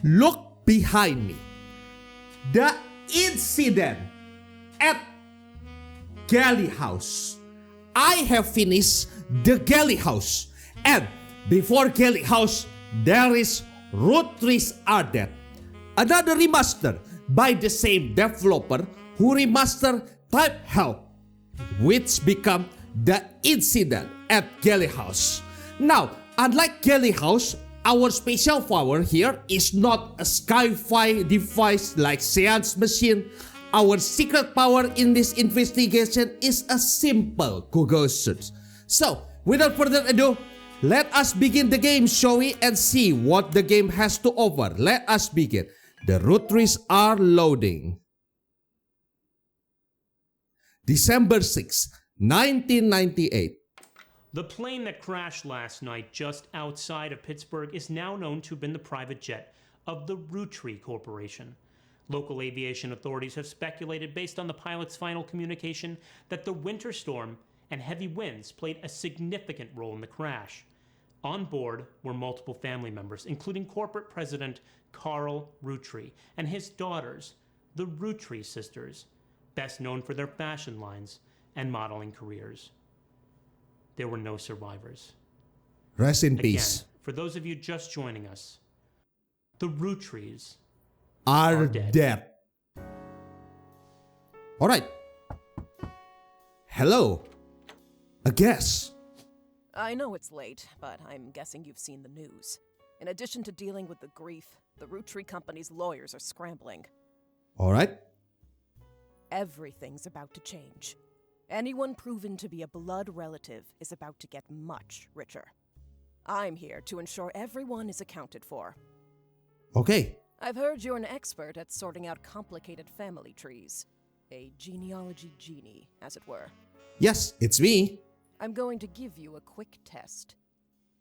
look behind me. The incident at Galley House. I have finished the Galley House, and before Galley House, there is Roottrees Are Dead, another remaster by the same developer who remastered Type Help, which become the incident at Galley House. Now, unlike Galley House, our special power here is not a sci-fi device like Seance Machine. Our secret power in this investigation is a simple Google search. So, without further ado, let us begin the game, shall we, and see what the game has to offer. Let us begin. The Roottree are loading. December 6, 1998. The plane that crashed last night just outside of Pittsburgh is now known to have been the private jet of the Roottrees Corporation. Local aviation authorities have speculated, based on the pilot's final communication, that the winter storm and heavy winds played a significant role in the crash. On board were multiple family members, including corporate president Carl Roottree and his daughters, the Roottrees sisters, best known for their fashion lines and modeling careers. There were no survivors. Rest in peace. Again, for those of you just joining us, the Rootrees are dead. Alright. Hello. A guess. I know it's late, but I'm guessing you've seen the news. In addition to dealing with the grief, the Roottree company's lawyers are scrambling. Alright. Everything's about to change. Anyone proven to be a blood relative is about to get much richer. I'm here to ensure everyone is accounted for. Okay. I've heard you're an expert at sorting out complicated family trees. A genealogy genie, as it were. Yes, it's me. I'm going to give you a quick test.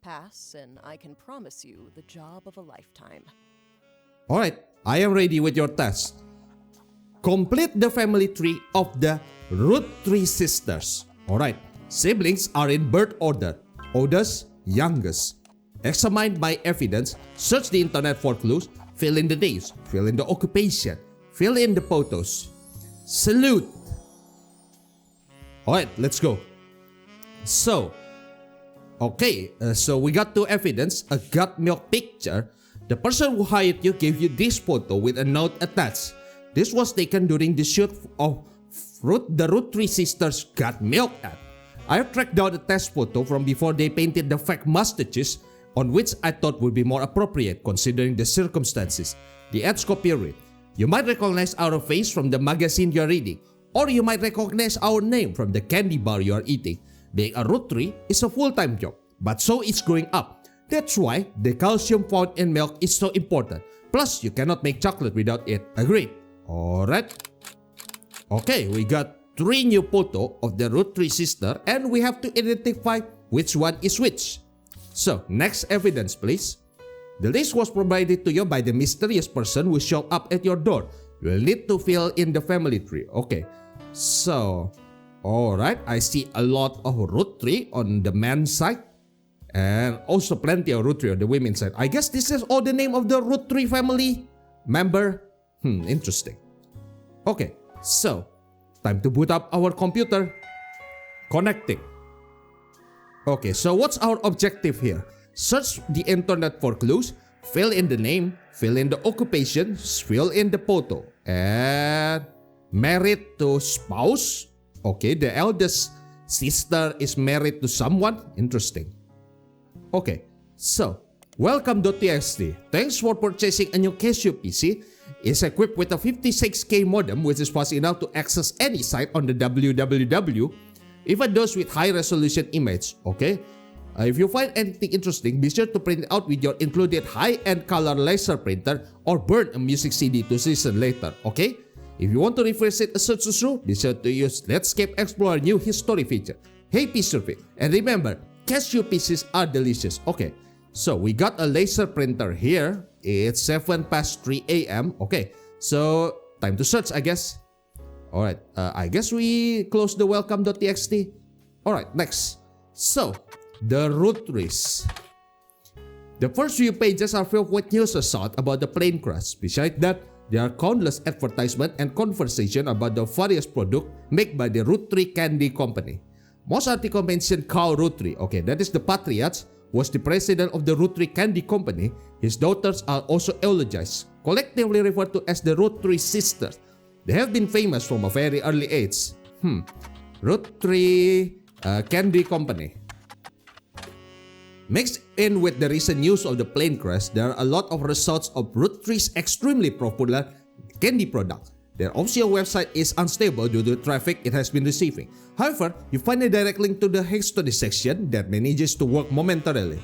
Pass, and I can promise you the job of a lifetime. Alright, I am ready with your test. Complete the family tree of the Roottrees sisters. Alright, siblings are in birth order. Oldest, youngest. Examine my evidence, search the internet for clues, fill in the names, fill in the occupation, fill in the photos. Salute. Alright, let's go. So we got two evidence, a gut milk picture. The person who hired you gave you this photo with a note attached. This was taken during the shoot of the Roottrees sisters got milk ad. I have tracked down the test photo from before they painted the fake mustaches, on which I thought would be more appropriate considering the circumstances. The ads copy read, "You might recognize our face from the magazine you are reading, or you might recognize our name from the candy bar you are eating. Being a Roottree is a full-time job, but so is growing up. That's why the calcium found in milk is so important. Plus, you cannot make chocolate without it. Agreed?" Alright. Okay, we got 3 new photos of the Roottrees sister, and we have to identify which one is which. So, next evidence please. The list was provided to you by the mysterious person who showed up at your door. You will need to fill in the family tree. Okay, so alright, I see a lot of Roottree on the man's side, and also plenty of Roottree on the women's side. I guess this is all the name of the Roottree family member. Interesting. Okay, so time to boot up our computer. Connecting. Okay, so what's our objective here? Search the internet for clues, fill in the name, fill in the occupation, fill in the photo, and married to spouse. Okay, the eldest sister is married to someone. Interesting. Okay, so welcome.txt. Thanks for purchasing a new Casio PC. It's equipped with a 56K modem, which is fast enough to access any site on the www, even those with high-resolution image. Okay, if you find anything interesting, be sure to print it out with your included high-end color laser printer or burn a music CD to listen later. Okay, if you want to refresh it a search through, be sure to use Let'scape Explorer new history feature. Hey, PC survey, and remember, Casio PCs are delicious. Okay, so we got a laser printer here. It's 7 past 3 a.m. Okay, so time to search, I guess. Alright, I guess we close the welcome.txt. Alright, next. So, the Roottree. The first few pages are filled with news assault about the plane crash. Besides that, there are countless advertisements and conversation about the various products made by the Roottree Candy Company. Most articles mention Carl Roottree, okay, that is the patriarch, was the president of the Roottree Candy Company. His daughters are also eulogized, collectively referred to as the Roottree sisters. They have been famous from a very early age. Roottree Candy Company. Mixed in with the recent news of the plane crash, there are a lot of results of Roottree's extremely popular candy product. Their official website is unstable due to the traffic it has been receiving. However, you find a direct link to the history section that manages to work momentarily.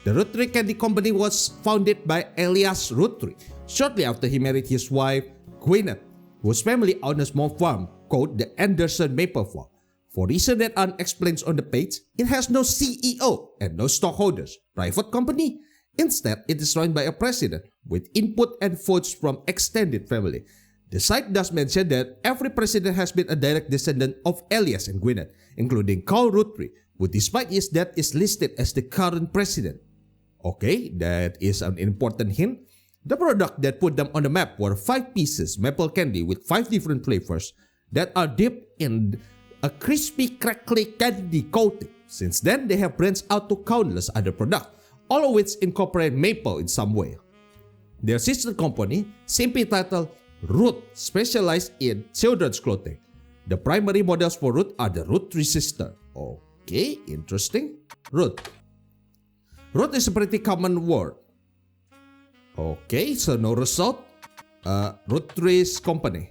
The Roottree Candy Company was founded by Elias Roottree shortly after he married his wife, Gwyneth, whose family owned a small farm called the Anderson Maple Farm. For reasons that aren't explained on the page, it has no CEO and no stockholders. Private company? Instead, it is run by a president with input and votes from extended family. The site does mention that every president has been a direct descendant of Elias and Gwyneth, including Carl Roottree, who despite his death is listed as the current president. Okay, that is an important hint. The product that put them on the map were 5 pieces maple candy with 5 different flavors that are dipped in a crispy, crackly candy coating. Since then, they have branched out to countless other products, all of which incorporate maple in some way. Their sister company, simply titled Root, specialized in children's clothing. The primary models for Root are the Roottree sister. Okay, interesting. Root. Root is a pretty common word. Okay, so no result. Rootree's company.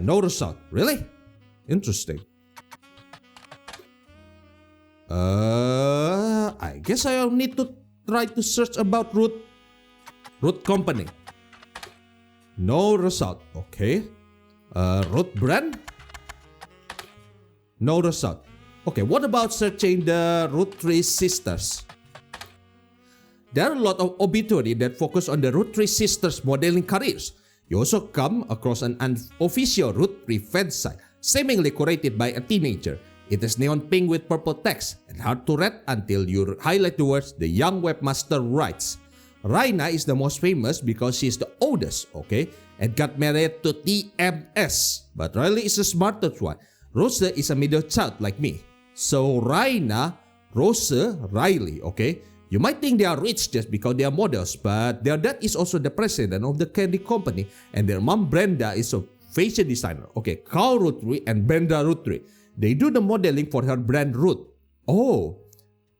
No result. Really? Interesting. I guess I'll need to try to search about Root company. No result. Okay. Root brand? No result. Okay, what about searching the Roottree sisters? There are a lot of obituary that focus on the Roottree sisters' modeling careers. You also come across an unofficial Roottree fan site, seemingly curated by a teenager. It is neon pink with purple text and hard to read until you highlight the words the young webmaster writes. Raina is the most famous because she is the oldest, okay, and got married to TMS. But Riley is the smartest one. Rosa is a middle child like me. So Raina, Rosa, Riley, okay? You might think they are rich just because they are models, but their dad is also the president of the candy company, and their mom Brenda is a fashion designer. Okay, Carl Roottree and Brenda Roottree. They do the modeling for her brand Root. Oh,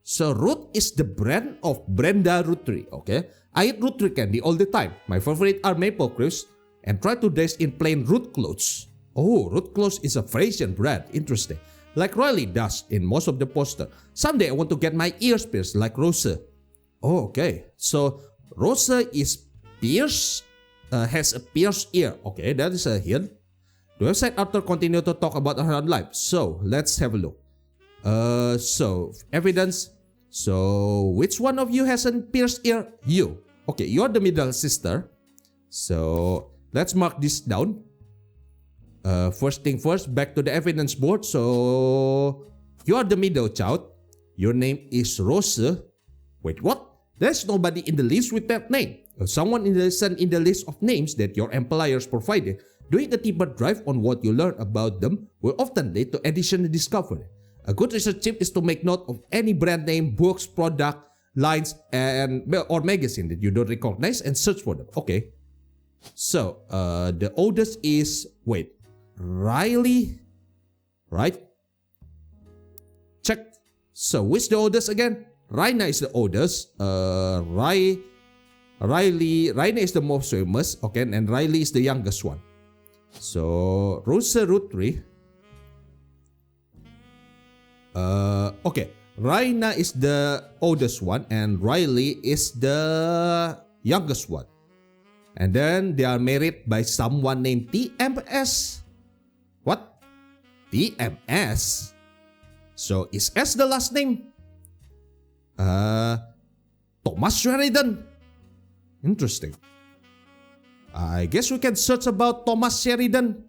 so Root is the brand of Brenda Roottree. Okay, I eat Roottree candy all the time. My favorite are maple crisps and try to dress in plain Root clothes. Oh, Root clothes is a fashion brand. Interesting. Like Riley does in most of the poster. Someday I want to get my ears pierced like Rosa. Oh, okay. So Rosa is pierced, has a pierced ear. Okay, that is a hint. The website author continued to talk about her life. So let's have a look. So evidence. So which one of you has a pierced ear? You. Okay, you're the middle sister. So let's mark this down. First thing first, back to the evidence board. So you are the middle child. Your name is Rosa. Wait, what? There's nobody in the list with that name. If someone isn't in the list of names that your employers provided, doing a deeper dive on what you learn about them will often lead to additional discovery. A good research tip is to make note of any brand name, books, product, lines, or magazine that you don't recognize and search for them. Okay. So, the oldest is, wait, Riley, right? Check. So, which the oldest again? Raina is the oldest. Raina is the most famous, okay, and Riley is the youngest one. So, Rosa Roottree. Okay, Raina is the oldest one and Riley is the youngest one. And then they are married by someone named TMS. What? TMS? So is S the last name? Thomas Sheridan. Interesting. I guess we can search about Thomas Sheridan.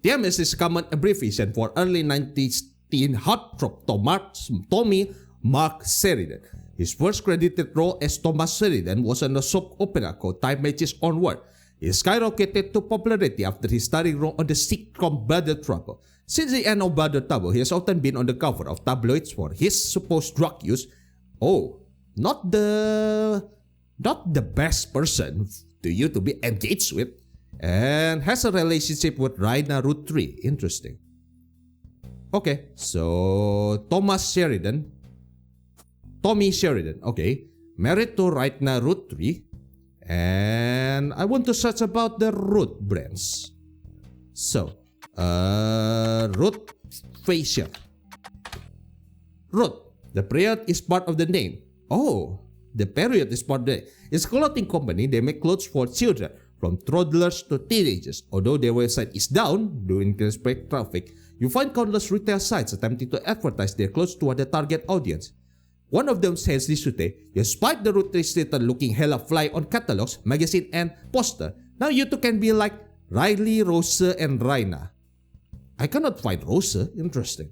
TMS is a common abbreviation for early 90s teen heartthrob Tommy Mark Sheridan. His first credited role as Thomas Sheridan was in a soap opera called Time Matches Onward. He skyrocketed to popularity after his starring role on the sitcom Brother Trouble. Since the end of Brother Trouble, he has often been on the cover of tabloids for his supposed drug use. Oh, not the best person to you to be engaged with. And has a relationship with Raina Roottrees. Interesting. Okay, so Tommy Sheridan, okay, married to Raina Roottrees. And I want to search about the root brands. So, root facial. Root. The period is part of the name. Oh, the period is part of the name. It's a clothing company. They make clothes for children, from toddlers to teenagers. Although their website is down due to increased traffic, you find countless retail sites attempting to advertise their clothes toward the target audience. One of them says this today: despite the Roottree title looking hella fly on catalogs, magazine, and poster, now you two can be like Riley, Rosa, and Raina. I cannot find Rosa. Interesting.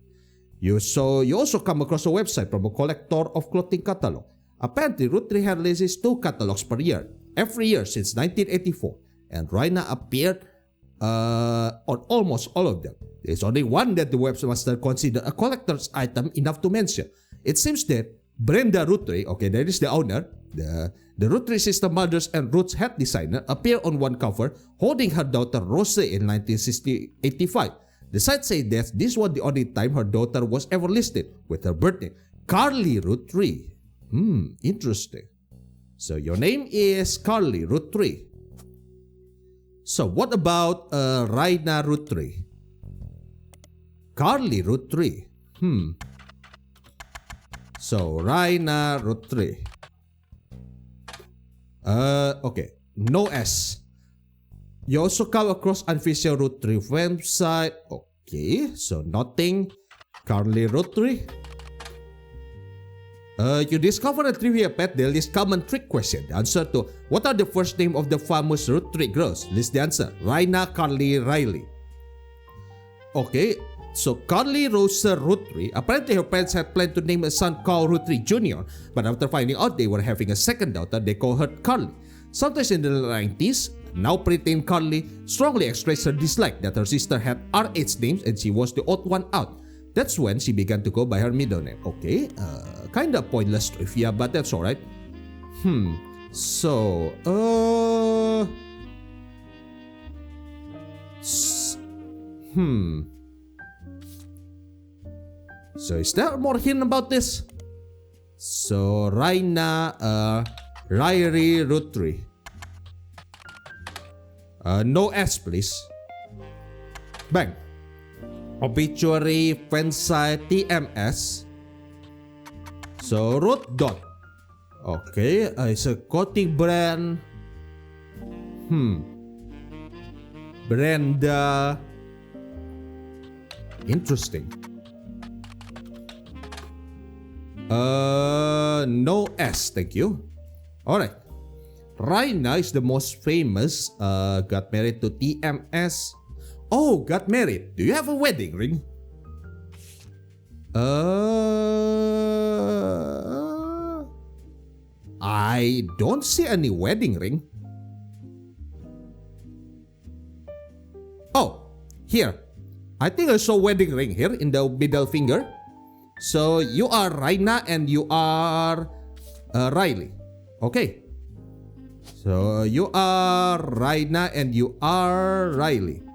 You also come across a website from a collector of clothing catalog. Apparently, Roottree releases 2 catalogs per year, every year since 1984, and Raina appeared on almost all of them. There's only one that the webmaster considered a collector's item enough to mention. It seems that Brenda Roottree, okay, that is the owner, the Roottrees sister mothers and Roots head designer, appear on one cover holding her daughter Rosa in 1985. The site says that this was the only time her daughter was ever listed with her birth name, Carly Roottrees. Interesting. So your name is Carly Roottrees. So what about Raina Roottrees? Carly Roottrees. So, Raina Roottrees. Okay. No S. You also come across unofficial Roottrees website. Okay. So, nothing. Carly Roottrees. You discover a trivia pet. There is common trick question. The answer to what are the first name of the famous Roottrees girls? List the answer. Raina, Carly, Riley. Okay. So Carly Rosa Roottree, apparently her parents had planned to name a son Carl Roottree Jr., but after finding out they were having a second daughter, they called her Carly. Sometimes in the 90s, now preteen Carly strongly expressed her dislike that her sister had RH names and she was the odd one out. That's when she began to go by her middle name. Okay, kinda pointless trivia, but that's alright. So, So is there more hint about this? So Raina Riley Roottree. No S please. Bang. Obituary, fansite, TMS. So root dot. Okay, it's a clothing brand. Brenda. Interesting. No S, thank you. Alright. Raina is the most famous. Got married to TMS. Oh, got married. Do you have a wedding ring? I don't see any wedding ring. Oh, here. I think I saw wedding ring here in the middle finger. So you are Raina and you are Riley. Okay. So you are Raina and you are Riley.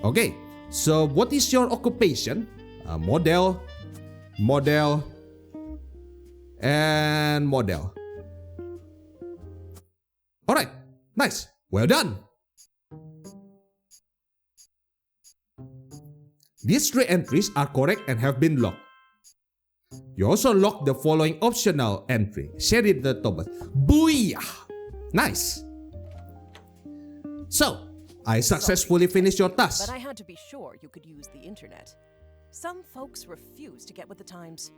Okay. So what is your occupation? Model, and model. Alright. Nice. Well done. These 3 entries are correct and have been locked. You also lock the following optional entry. Sheridan Thomas. Booyah! Nice! So, I successfully finished your task. But I had to be sure you could use the internet. Some folks refuse to get with the times.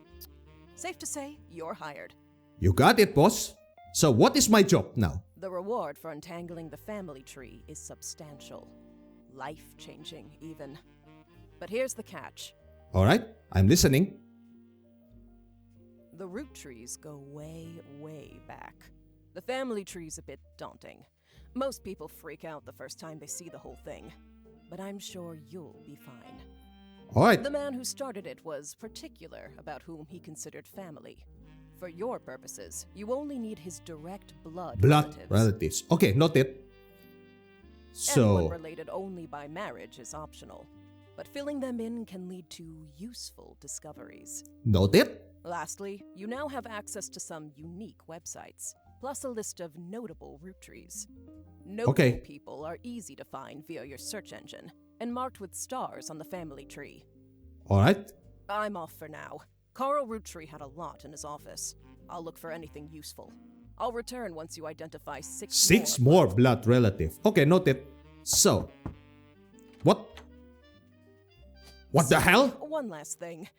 Safe to say, you're hired. You got it, boss. So what is my job now? The reward for untangling the family tree is substantial. Life-changing, even. But here's the catch. Alright, I'm listening. The Roottrees go way, way back. The family tree's a bit daunting. Most people freak out the first time they see the whole thing. But I'm sure you'll be fine. Alright. The man who started it was particular about whom he considered family. For your purposes, you only need his direct blood relatives. Okay, noted. Anyone So, related only by marriage is optional, but filling them in can lead to useful discoveries. noted. Lastly, you now have access to some unique websites, plus a list of notable Roottrees. Notable people are easy to find via your search engine, and marked with stars on the family tree. Alright. I'm off for now. Carl Roottree had a lot in his office. I'll look for anything useful. I'll return once you identify six more blood relative. Okay, noted. So, what the hell? One last thing.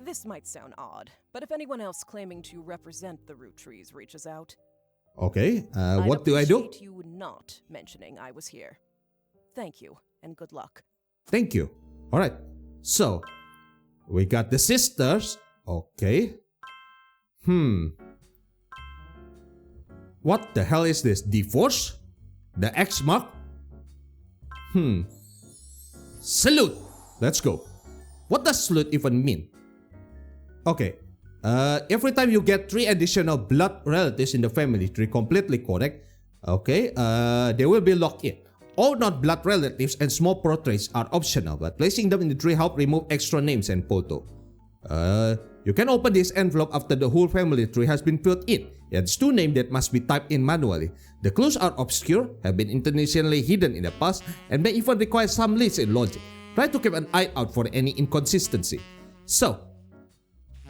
This might sound odd, but if anyone else claiming to represent the Rootrees reaches out, Okay, what do I do? I'd appreciate you not mentioning I was here. Thank you, and good luck. Thank you. Alright, so, we got the sisters. Okay. What the hell is this? Divorce? The X mark? Salute! Let's go. What does salute even mean? Okay. Every time you get 3 additional blood relatives in the family tree, completely correct. Okay, they will be locked in. All not blood relatives and small portraits are optional, but placing them in the tree help remove extra names and photo. You can open this envelope after the whole family tree has been filled in. It's 2 names that must be typed in manually. The clues are obscure, have been intentionally hidden in the past, and may even require some leads in logic. Try to keep an eye out for any inconsistency. So,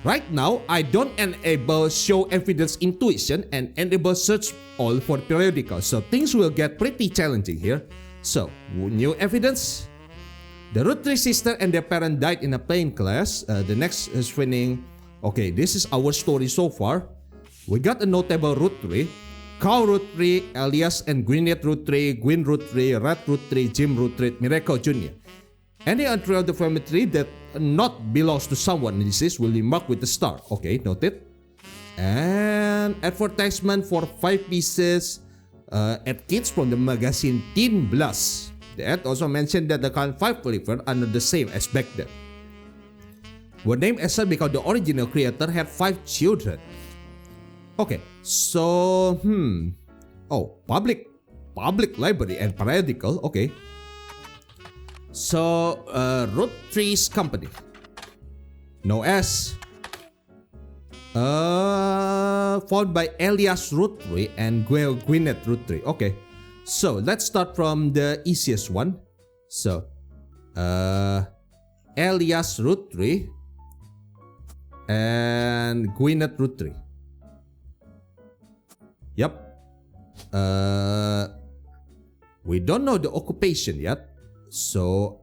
right now, I don't enable show evidence intuition and enable search all for periodical, so things will get pretty challenging here. So, new evidence? The Roottrie sister and their parent died in a plane crash. The next is winning. Okay, this is our story so far. We got a notable Roottree. Carl Roottree, Elias and Gwyneth Roottree, Gwyn Roottree, Red Roottree, Jim Roottree, Miracle Jr. Any entry of the family tree that not belongs to someone deceased will be marked with a star. Okay, noted. And advertisement for 5 pieces at kids from the magazine Teen Blast. The ad also mentioned that the current 5 flavors are not the same as back then. Were named as such because the original creator had 5 children. Okay, so public library and periodical. Okay. So, Roottrees company, known as found by Elias Roottree and Gwyneth Roottree. Okay, so let's start from the easiest one. So, Elias Roottree and Gwyneth Roottree. Yep. We don't know the occupation yet. So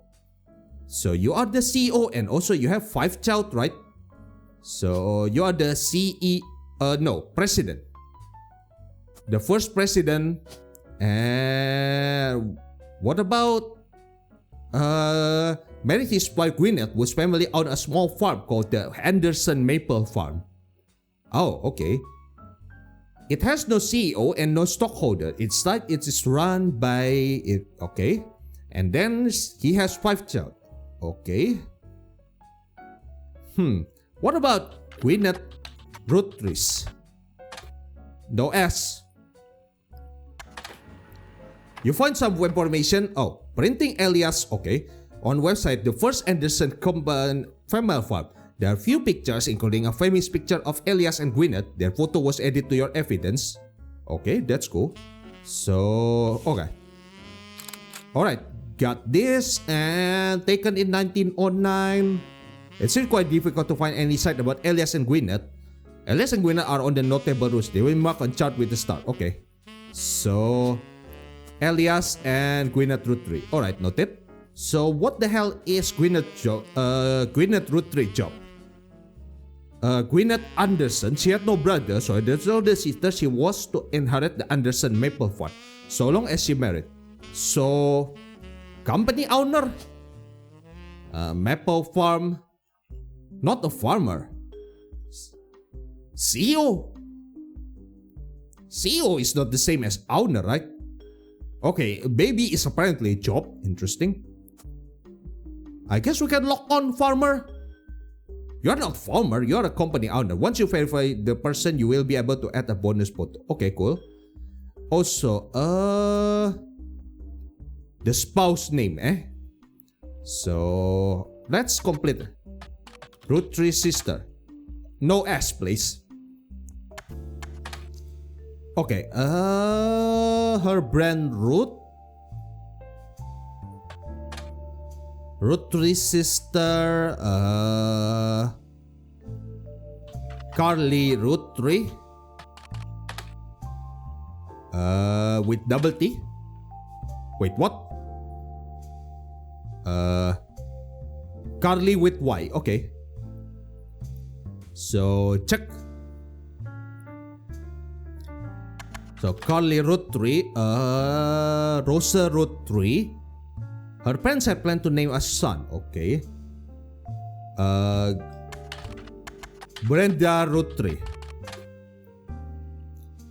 you are the CEO and also you have 5 child, right? So you are the president. The first president. And what about married his wife Gwyneth, whose family owned a small farm called the Anderson Maple Farm. Oh, okay. It has no CEO and no stockholder. It's like it is run by it. Okay. And then he has 5 child. Okay. What about Gwyneth Roottrees? No S. You find some information. Oh, printing alias. Okay. On website, the first Anderson Combined Family Farm. There are few pictures, including a famous picture of Elias and Gwyneth. Their photo was added to your evidence. Okay, that's cool. So, okay. Alright, got this and taken in 1909. It's still quite difficult to find any site about Elias and Gwyneth. Elias and Gwyneth are on the notable routes. They will mark on chart with a star. Okay. So, Elias and Gwyneth Roottree. Alright, noted. So, what the hell is Gwyneth Roottree job? Gwyneth Anderson, she had no brother, so there's no sister. She was to inherit the Anderson Maple Farm so long as she married. So, company owner, Maple Farm. Not a farmer. CEO? CEO is not the same as owner, right? Okay, baby is apparently a job. Interesting. I guess we can lock on farmer. You're not farmer, you're a company owner. Once you verify the person, you will be able to add a bonus photo. Okay, cool. Also, the spouse name, So, let's complete. Roottrees sister. No S, please. Okay, her brand Root. Roottrees sister, Carly Roottree. With double T. Wait, what? Carly with Y. Okay. So check. So Carly Roottree, Rosa Roottree. Her parents had planned to name a son. Okay. Brenda Roottree.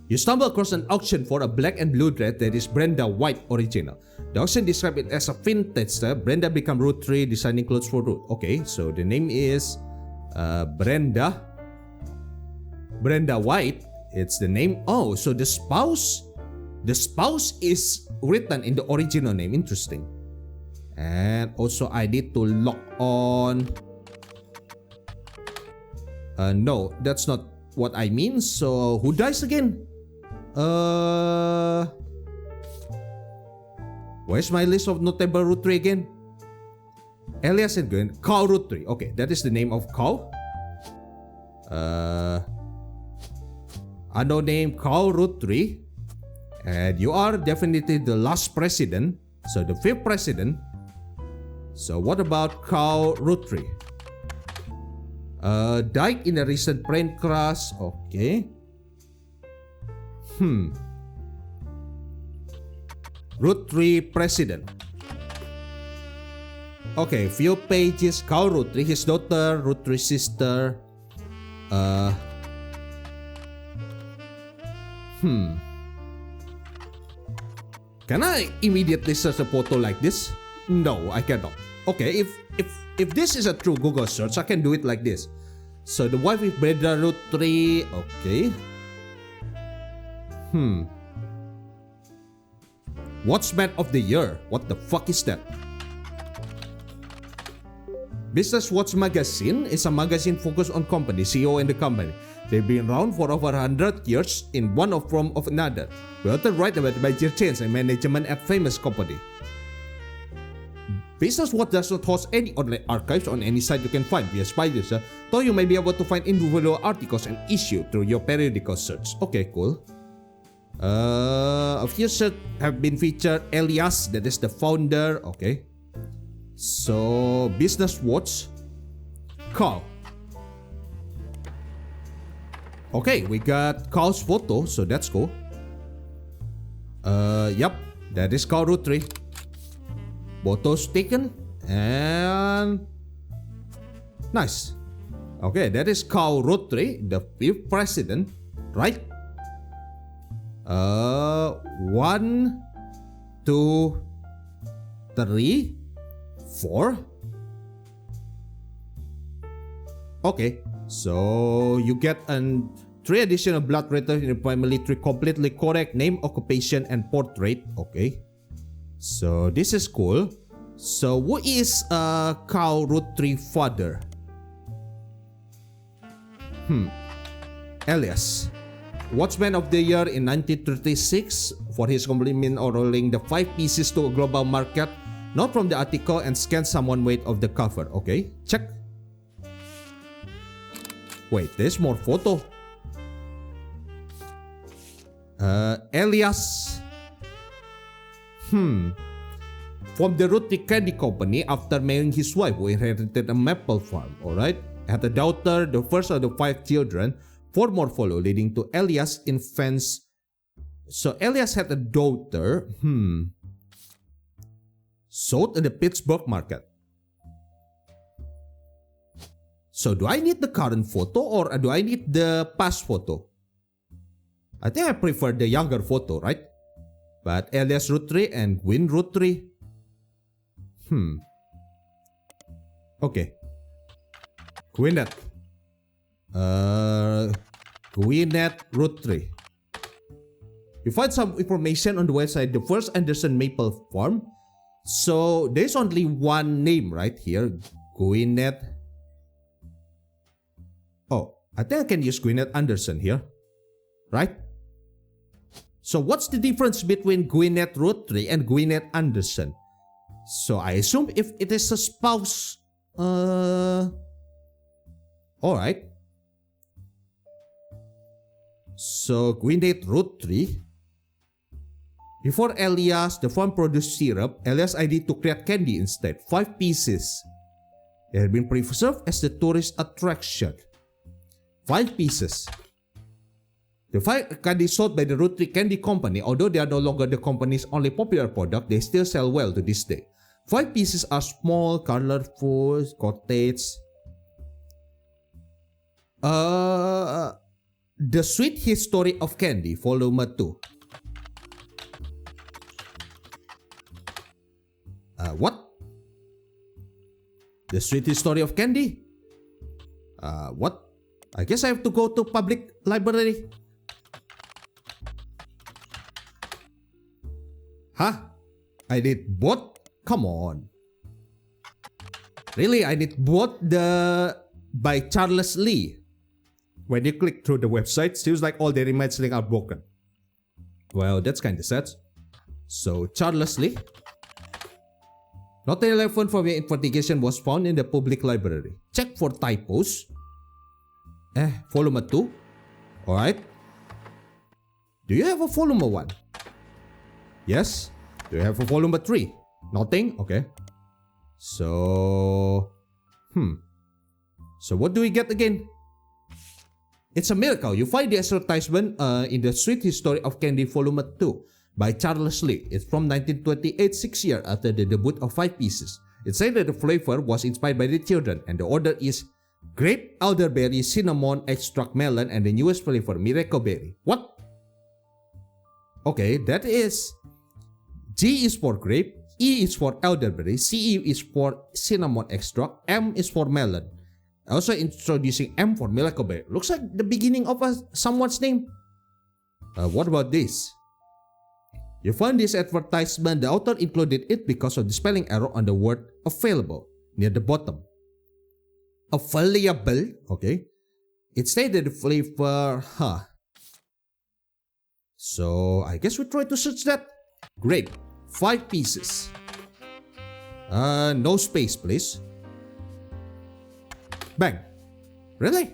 You stumble across an auction for a black and blue dress that is Brenda White original. The auction described it as a vintage style. Brenda became Roottrees, designing clothes for Root. Okay, so the name is Brenda White. It's the name. Oh, so the spouse is written in the original name. Interesting. And also I need to lock on. No, that's not what I mean. So who dies again? Where's my list of notable Roottree again? Elias and Gwen. Cow Roottree. Okay, that is the name of cow. Unknown name Cow Roottree. And you are definitely the last president. So the 5th president. So what about Cow Roottree? Died in a recent plane crash. Okay. Roottree president. Okay, few pages. Cow Roottree, his daughter, Roottree sister. Can I immediately search a photo like this? No, I cannot. Okay, if this is a true Google search, I can do it like this. So the wife is Brenda Roottree. Okay. Watchman of the Year. What the fuck is that? Business Watch Magazine is a magazine focused on company, CEO and the company. They've been around for over 100 years in one form or another. We often write about major change and management at famous company. Business Watch does not host any online archives on any site you can find via spiders, though you may be able to find individual articles and issues through your periodical search. Okay, cool. A few search have been featured. Elias, that is the founder. Okay. So, Business Watch. Cow. Okay, we got cow's photo, so that's cool. Yep, that is Cow Roottree. Photos taken and nice. Okay, that is Cow Roottree, the 5th president, right? 1, 2, 3, 4. Okay, so you get 3 additional blood relative in the family tree, completely correct name, occupation, and portrait. Okay. So this is cool. So who is Cow Roottree father? Elias. Watchman of the Year in 1936 for his compliment of rolling the 5 pieces to a global market. Not from the article and scan someone weight of the cover. Okay, check. Wait, there's more photo. Elias. From the Roottree Candy Company after marrying his wife who inherited a maple farm. Alright. Had a daughter, the first of the 5 children. 4 more follow, leading to Elias' infants. So Elias had a daughter. Sold in the Pittsburgh market. So do I need the current photo or do I need the past photo? I think I prefer the younger photo, right? But alias Roottree and Gwyn Roottree. Okay. Gwyneth. Gwyneth Roottree. You find some information on the website, the first Anderson Maple Farm. So there's only one name right here. Gwyneth. Oh, I think I can use Gwyneth Anderson here. Right? So what's the difference between Gwyneth Roottree and Gwyneth Anderson? So I assume if it is a spouse, alright. So Gwyneth Roottree. Before Elias, the farm produced syrup, Elias' idea to create candy instead. 5 pieces. They had been preserved as the tourist attraction. 5 pieces. The 5 candy sold by the Roottree Candy Company, although they are no longer the company's only popular product, they still sell well to this day. 5 pieces are small, colorful, cottage. The Sweet History of Candy, Volume 2. What? The Sweet History of Candy? What? I guess I have to go to public library. Huh? I need both? Come on. Really, I need both by Charles Lee. When you click through the website, seems like all the images link are broken. Well, that's kinda sad. So, Charles Lee. Not a telephone for your investigation was found in the public library. Check for typos. Volume 2. Alright. Do you have a volume 1? Yes. Do you have a volume 3? Nothing? Okay. So... So what do we get again? It's a miracle. You find the advertisement in the Sweet History of Candy Volume 2 by Charles Lee. It's from 1928, 6 years after the debut of 5 pieces. It said that the flavor was inspired by the children and the order is grape, elderberry, cinnamon, extract melon, and the newest flavor, miracle berry. What? Okay, that is... G is for grape, E is for elderberry, CE is for cinnamon extract, M is for melon. Also introducing M for miracle berry. Looks like the beginning of someone's name. What about this? You find this advertisement, the author included it because of the spelling error on the word available near the bottom. Available, okay. It stated the flavor, So I guess we try to search that. Great. 5 pieces. No space, please. Bang. Really?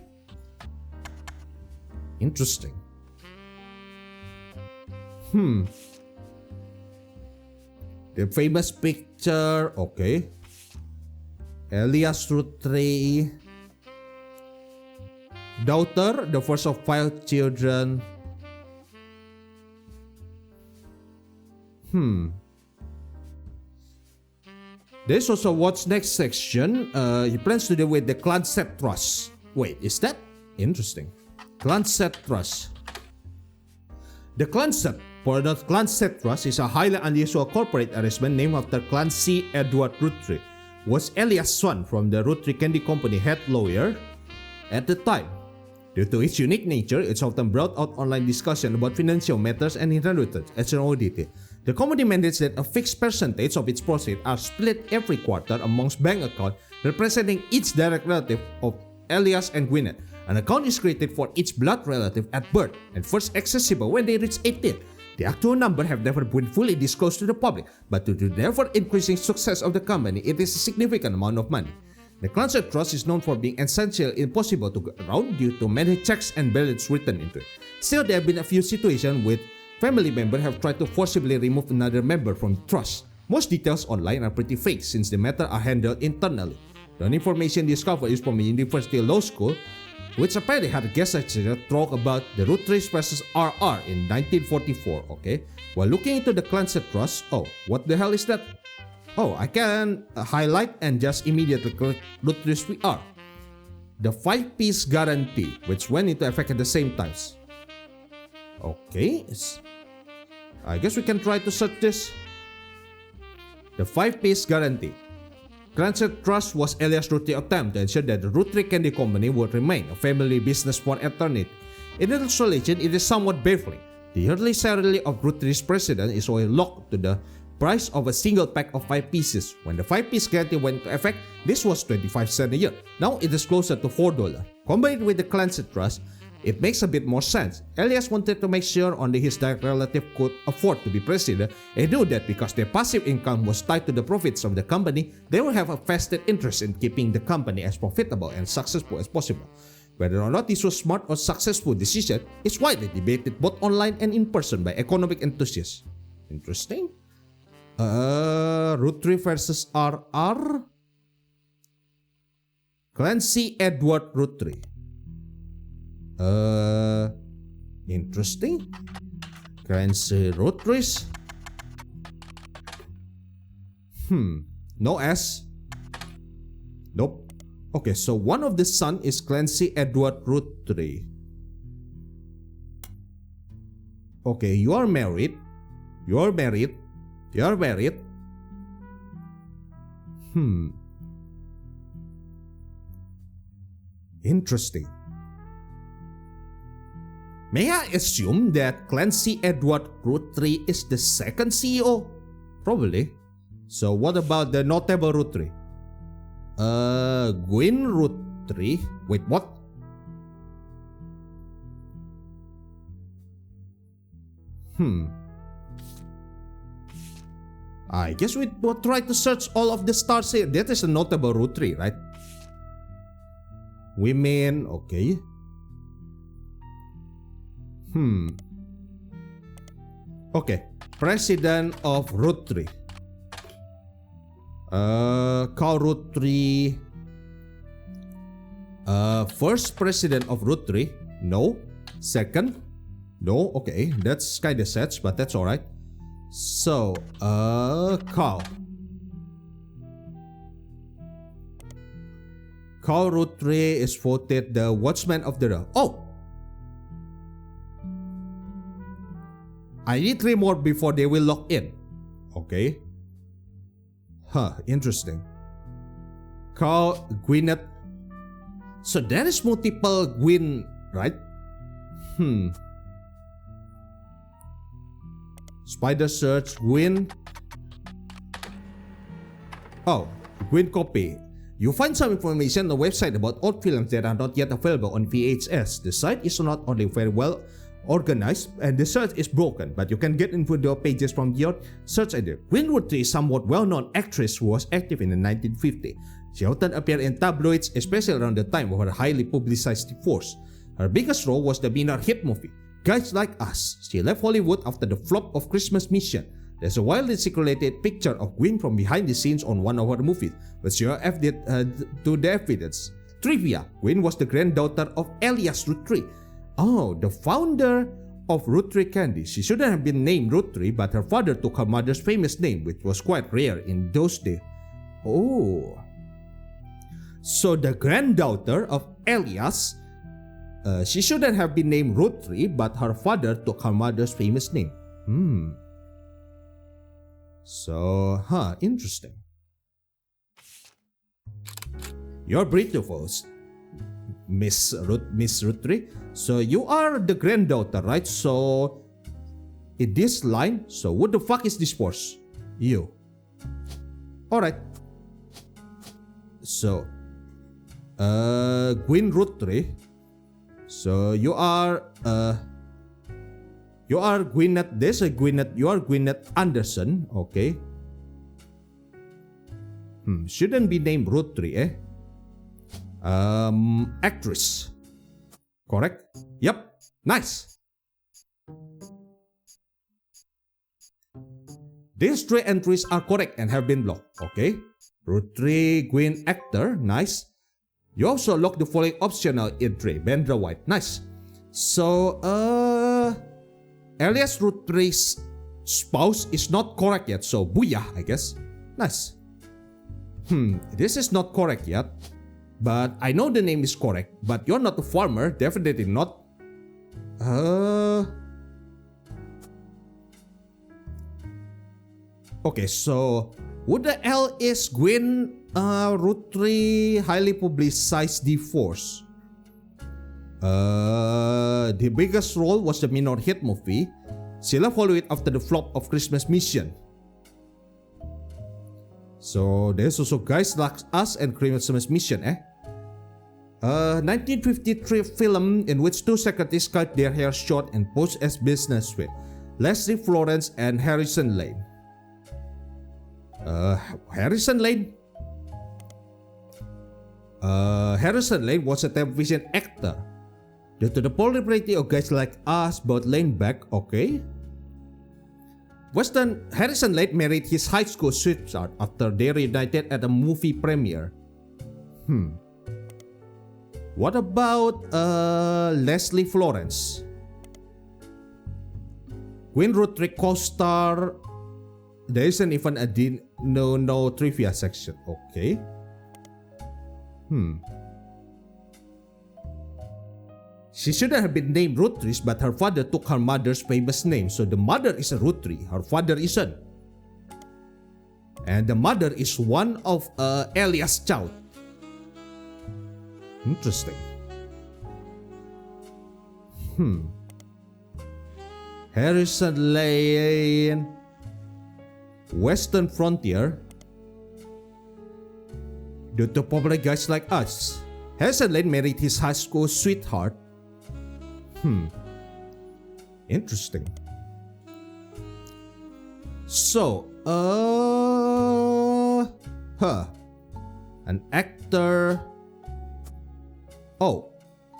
Interesting. The famous picture, okay. Elias Roottree. Daughter, the first of 5 children. There's also what's next section. He plans to deal with the Clanset Trust. Wait, is that? Interesting. Clanset Trust. The Clanset, for the Clanset Trust, is a highly unusual corporate arrangement named after Clancy Edward Roottree, was Elias' son from the Roottree Candy Company head lawyer at the time. Due to its unique nature, it's often brought out online discussion about financial matters and inheritance as an oddity. The company mandates that a fixed percentage of its proceeds are split every quarter amongst bank accounts representing each direct relative of Elias and Gwyneth. An account is created for each blood relative at birth and first accessible when they reach 18. The actual number have never been fully disclosed to the public, but due to the ever-increasing success of the company, it is a significant amount of money. The Clanset Trust is known for being essentially impossible to get around due to many checks and balances written into it. Still, there have been a few situations with family members have tried to forcibly remove another member from the trust. Most details online are pretty fake since the matter are handled internally. The only information discovered is from a university law school, which apparently had a guest lecturer talk about the Roottrees versus RR in 1944, okay? While looking into the Clanset Trust, oh, what the hell is that? Oh, I can highlight and just immediately click Roottrees VR. the 5-piece guarantee, which went into effect at the same times. Okay, I guess we can try to search this. The 5-piece guarantee. Clancy Trust was Elias Rootree's attempt to ensure that the Roottree Candy Company would remain a family business for eternity. In illustration, it is somewhat baffling. The yearly salary of Rootree's president is only locked to the price of a single pack of 5 pieces. When the 5-piece guarantee went into effect, this was 25 cents a year. Now it is closer to $4. Combined with the Clancy Trust, it makes a bit more sense. Elias wanted to make sure only his direct relative could afford to be president, and knew that because their passive income was tied to the profits of the company, they would have a vested interest in keeping the company as profitable and successful as possible. Whether or not this was a smart or successful decision is widely debated both online and in person by economic enthusiasts. Interesting. Roottree versus RR. Clancy Edward Roottree. Interesting. Clancy Rootrees. No S. Nope. Okay, so one of the son is Clancy Edward Roottree. Okay, you are married. You are married. You are married. Interesting. May I assume that Clancy Edward Roottree is the second CEO? Probably. So what about the notable Roottree? Gwyn Roottree. Wait, what? I guess we will try to search all of the stars here. That is a notable Roottree, right? Women, okay. Okay, President of Roottree. Carl Roottree. First President of Roottree. No. Second. No. Okay, that's kinda sad, but that's alright. So, Carl. Carl Roottree is voted the Watchman of the Realm. Oh! I need 3 more before they will lock in. Okay. Interesting. Carl Gwyneth. So there is multiple Gwyn, right? Spider search, Gwyn. Oh, Gwyn copy. You find some information on the website about old films that are not yet available on VHS. The site is not only very well organized and the search is broken, but you can get into the pages from your search engine. Gwyn Roottree is a somewhat well-known actress who was active in the 1950s. She often appeared in tabloids, especially around the time of her highly publicized divorce. Her biggest role was the minor hit movie, Guys Like Us. She left Hollywood after the flop of Christmas Mission. There's a widely circulated picture of Gwyn from behind the scenes on one of her movies, but she added to the evidence. Trivia: Gwyn was the granddaughter of Elias Roottree. Oh, the founder of Roottree Candy. She shouldn't have been named Roottree, but her father took her mother's famous name, which was quite rare in those days. Oh. So the granddaughter of Elias, she shouldn't have been named Roottree, but her father took her mother's famous name. So, interesting. You're beautiful, Miss Roottree. So you are the granddaughter, right? So in this line, so what the fuck is this force? You. Alright. So Gwyn Roottree. So you are Gwyneth. There's a Gwyneth. You are Gwyneth Anderson. Okay. Shouldn't be named Roottree, eh? Actress. Correct? Yep. Nice. These 3 entries are correct and have been blocked. Okay. Roottree, Gwyn, actor. Nice. You also lock the following optional entry. Bendra White. Nice. So, Elias Rootree's spouse is not correct yet. So, booyah, I guess. Nice. This is not correct yet. but I know the name is correct. But you're not a farmer, definitely not. Okay, so who the hell is Gwen Roottrees highly publicized divorce? The biggest role was the minor hit movie. Sheila followed it after the flop of Christmas Mission. So there's also Guys Like Us and Christmas Mission, 1953 film in which two secretaries cut their hair short and posed as business with Leslie Florence and Harrison Lane. Harrison Lane was a television actor. Due to the popularity of Guys Like Us, brought Lane back. Okay. Harrison Lane married his high school sweetheart after they reunited at a movie premiere. What about Leslie Florence? Queen Roottree co-star. There isn't even a no trivia section. Okay. She shouldn't have been named Roottrees, but her father took her mother's famous name. So the mother is a Roottree, her father isn't. And the mother is one of Elias Trout. Interesting. Harrison Lane, Western Frontier. Due to popular Guys Like Us, Harrison Lane married his high school sweetheart. Interesting. So, an actor. Oh,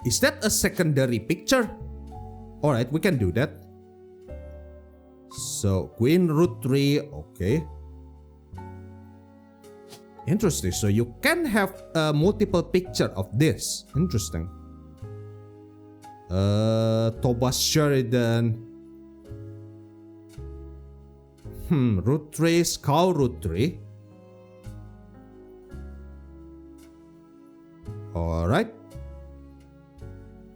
is that a secondary picture? Alright, we can do that. So, Queen Roottree, okay. Interesting. So you can have a multiple picture of this. Interesting. Thomas Sheridan. Roottrees, Cow Roottree. Alright.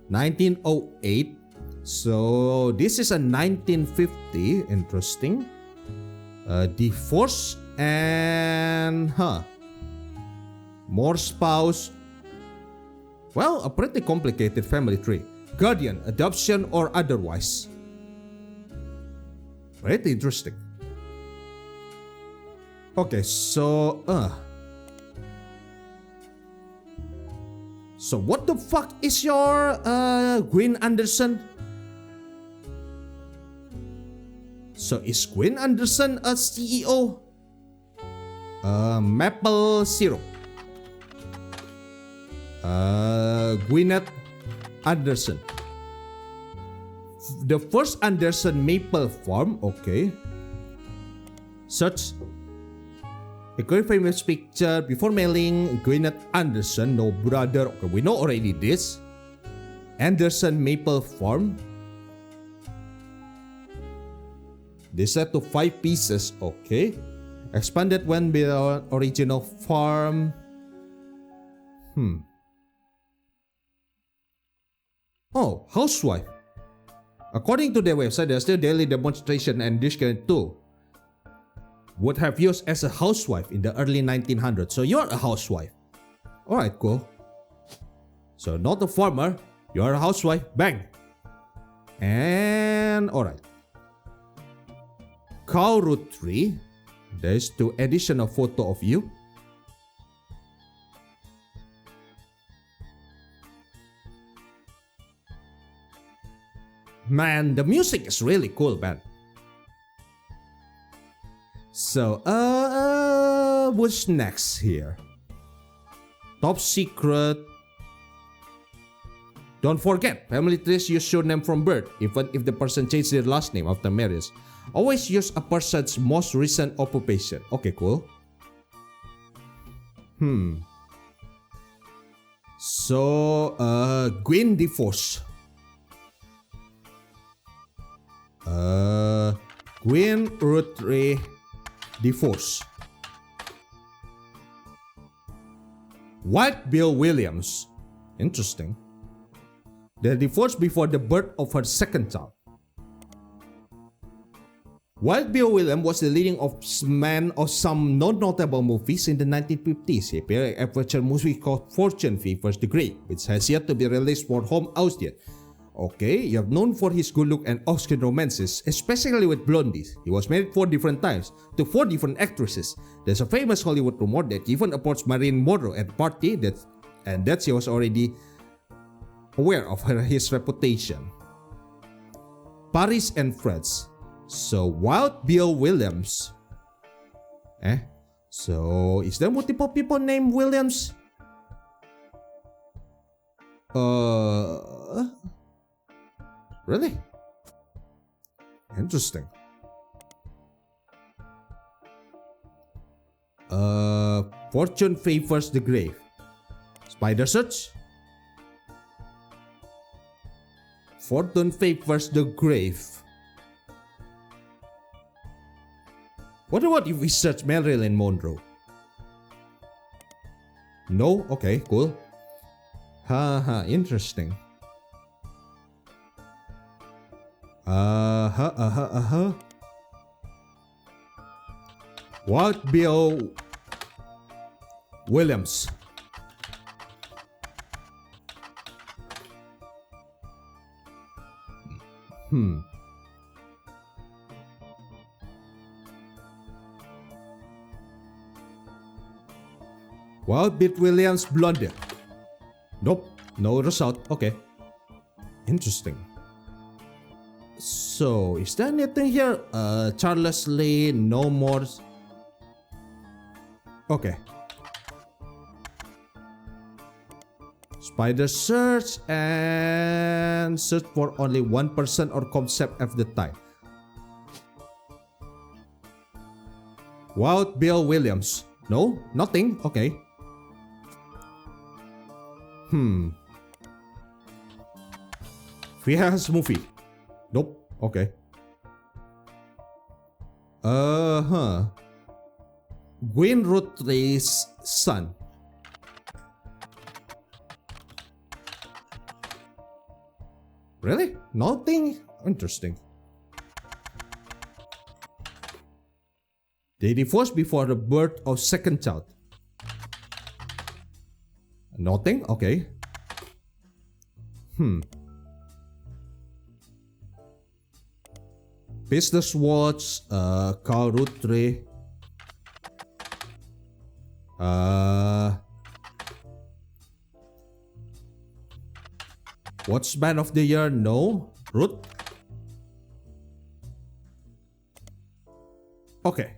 1908. So this is a 1950. Interesting. Divorce and more spouse. Well, a pretty complicated family tree. Guardian, adoption, or otherwise. Pretty interesting. Okay, so what the fuck is your Gwen Anderson? So is Gwen Anderson a CEO? Maple syrup. Gwyneth Anderson. The first Anderson Maple Farm. Okay. Search. A very famous picture before mailing Gwyneth Anderson. No brother. Okay, we know already this. Anderson Maple Farm. They set to 5 pieces. Okay. Expanded when the original farm. Oh, housewife. According to their website, there's still daily demonstration and dish too. Would have used as a housewife in the early 1900s. So you're a housewife. Alright, cool. So not a farmer, you're a housewife. Bang. And alright. Cow Roottree. There's 2 additional photo of you. Man, the music is really cool, man. So, what's next here? Top secret. Don't forget, family trees use surname from birth, even if the person changed their last name after marriage. Always use a person's most recent occupation. Okay, cool. So, Gwen divorce. Gwen Roottree divorce. Wild Bill Williams. Interesting. They divorced before the birth of her second child. Wild Bill Williams was the leading man of some non-notable movies in the 1950s. He appeared in a feature movie called Fortune Favors the Grave, which has yet to be released for home audience. Okay, you are known for his good look and off-screen romances, especially with blondies. He was married 4 different times to 4 different actresses. There's a famous Hollywood rumor that he even approached Marilyn Monroe at a party and that she was already aware of his reputation. Paris and France. So Wild Bill Williams. So is there multiple people named Williams? Really? Interesting. Fortune Favors the Grave. Spider Search. Fortune Favors the Grave. What about if we search Marilyn Monroe? No? Okay, cool. Haha, interesting. Wild Bill Williams. Wild Bill Williams blonde. Nope, no result. Okay. Interesting. So, is there anything here? Charles Lee, no more. Okay. Spider search and search for only one person or concept at the time. Wild Bill Williams. No, nothing. Okay. Fias movie. Nope. Okay. Gwen Rootrees' son. Really? Nothing? Interesting. They divorced before the birth of second child. Nothing? Okay. Business Watch, Carl Roottree. Watchman of the Year? No. Root? Okay.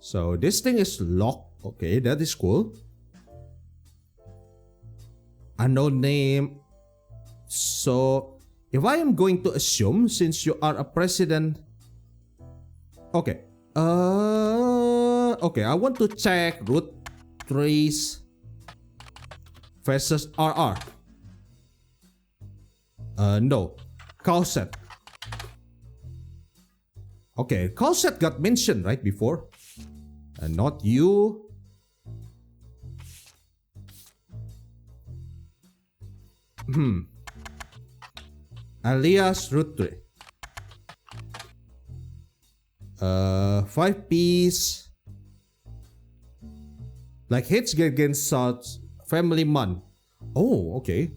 So this thing is locked. Okay, that is cool. Unknown name. So if I am going to assume, since you are a president. Okay. Okay, I want to check Roottrees versus RR. No. Cowset. Okay, Cowset got mentioned right before. Not you. Alias Roottrees. 5-piece. Like hits against such family man. Oh, okay.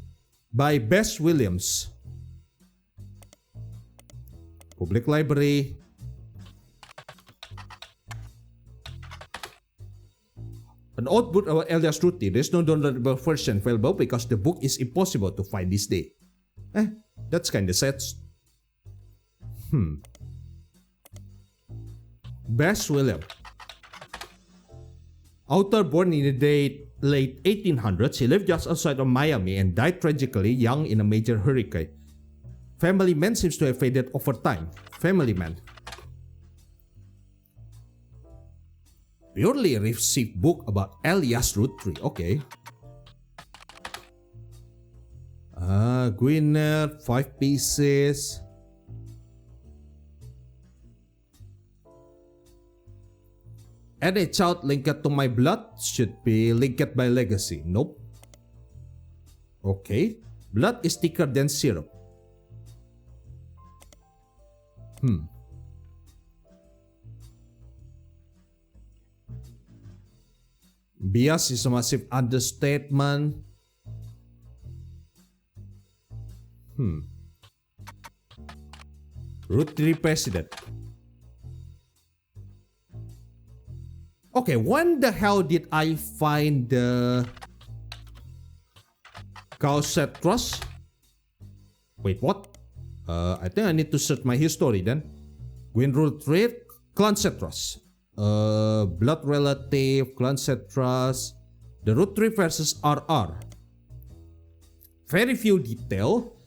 By Bess Williams. Public Library. An old book about Elias Roottrees. There's no downloadable version available because the book is impossible to find this day. That's kinda sad. Bess Williams. Author born in the late 1800s, he lived just outside of Miami and died tragically young in a major hurricane. Family Man seems to have faded over time. Family Man. Purely received book about Elias Roottree. Okay. Gwyneth, 5 pieces. Any child linked to my blood should be linked by legacy. Nope. Okay. Blood is thicker than syrup. Bias is a massive understatement. Roottree president. Okay, when the hell did I find the Cowset Trust? Wait, what? I think I need to search my history then. Gwyn Roottrees, Clan Trust. Blood relative, Clan Trust. The Roottree versus RR. Very few detail.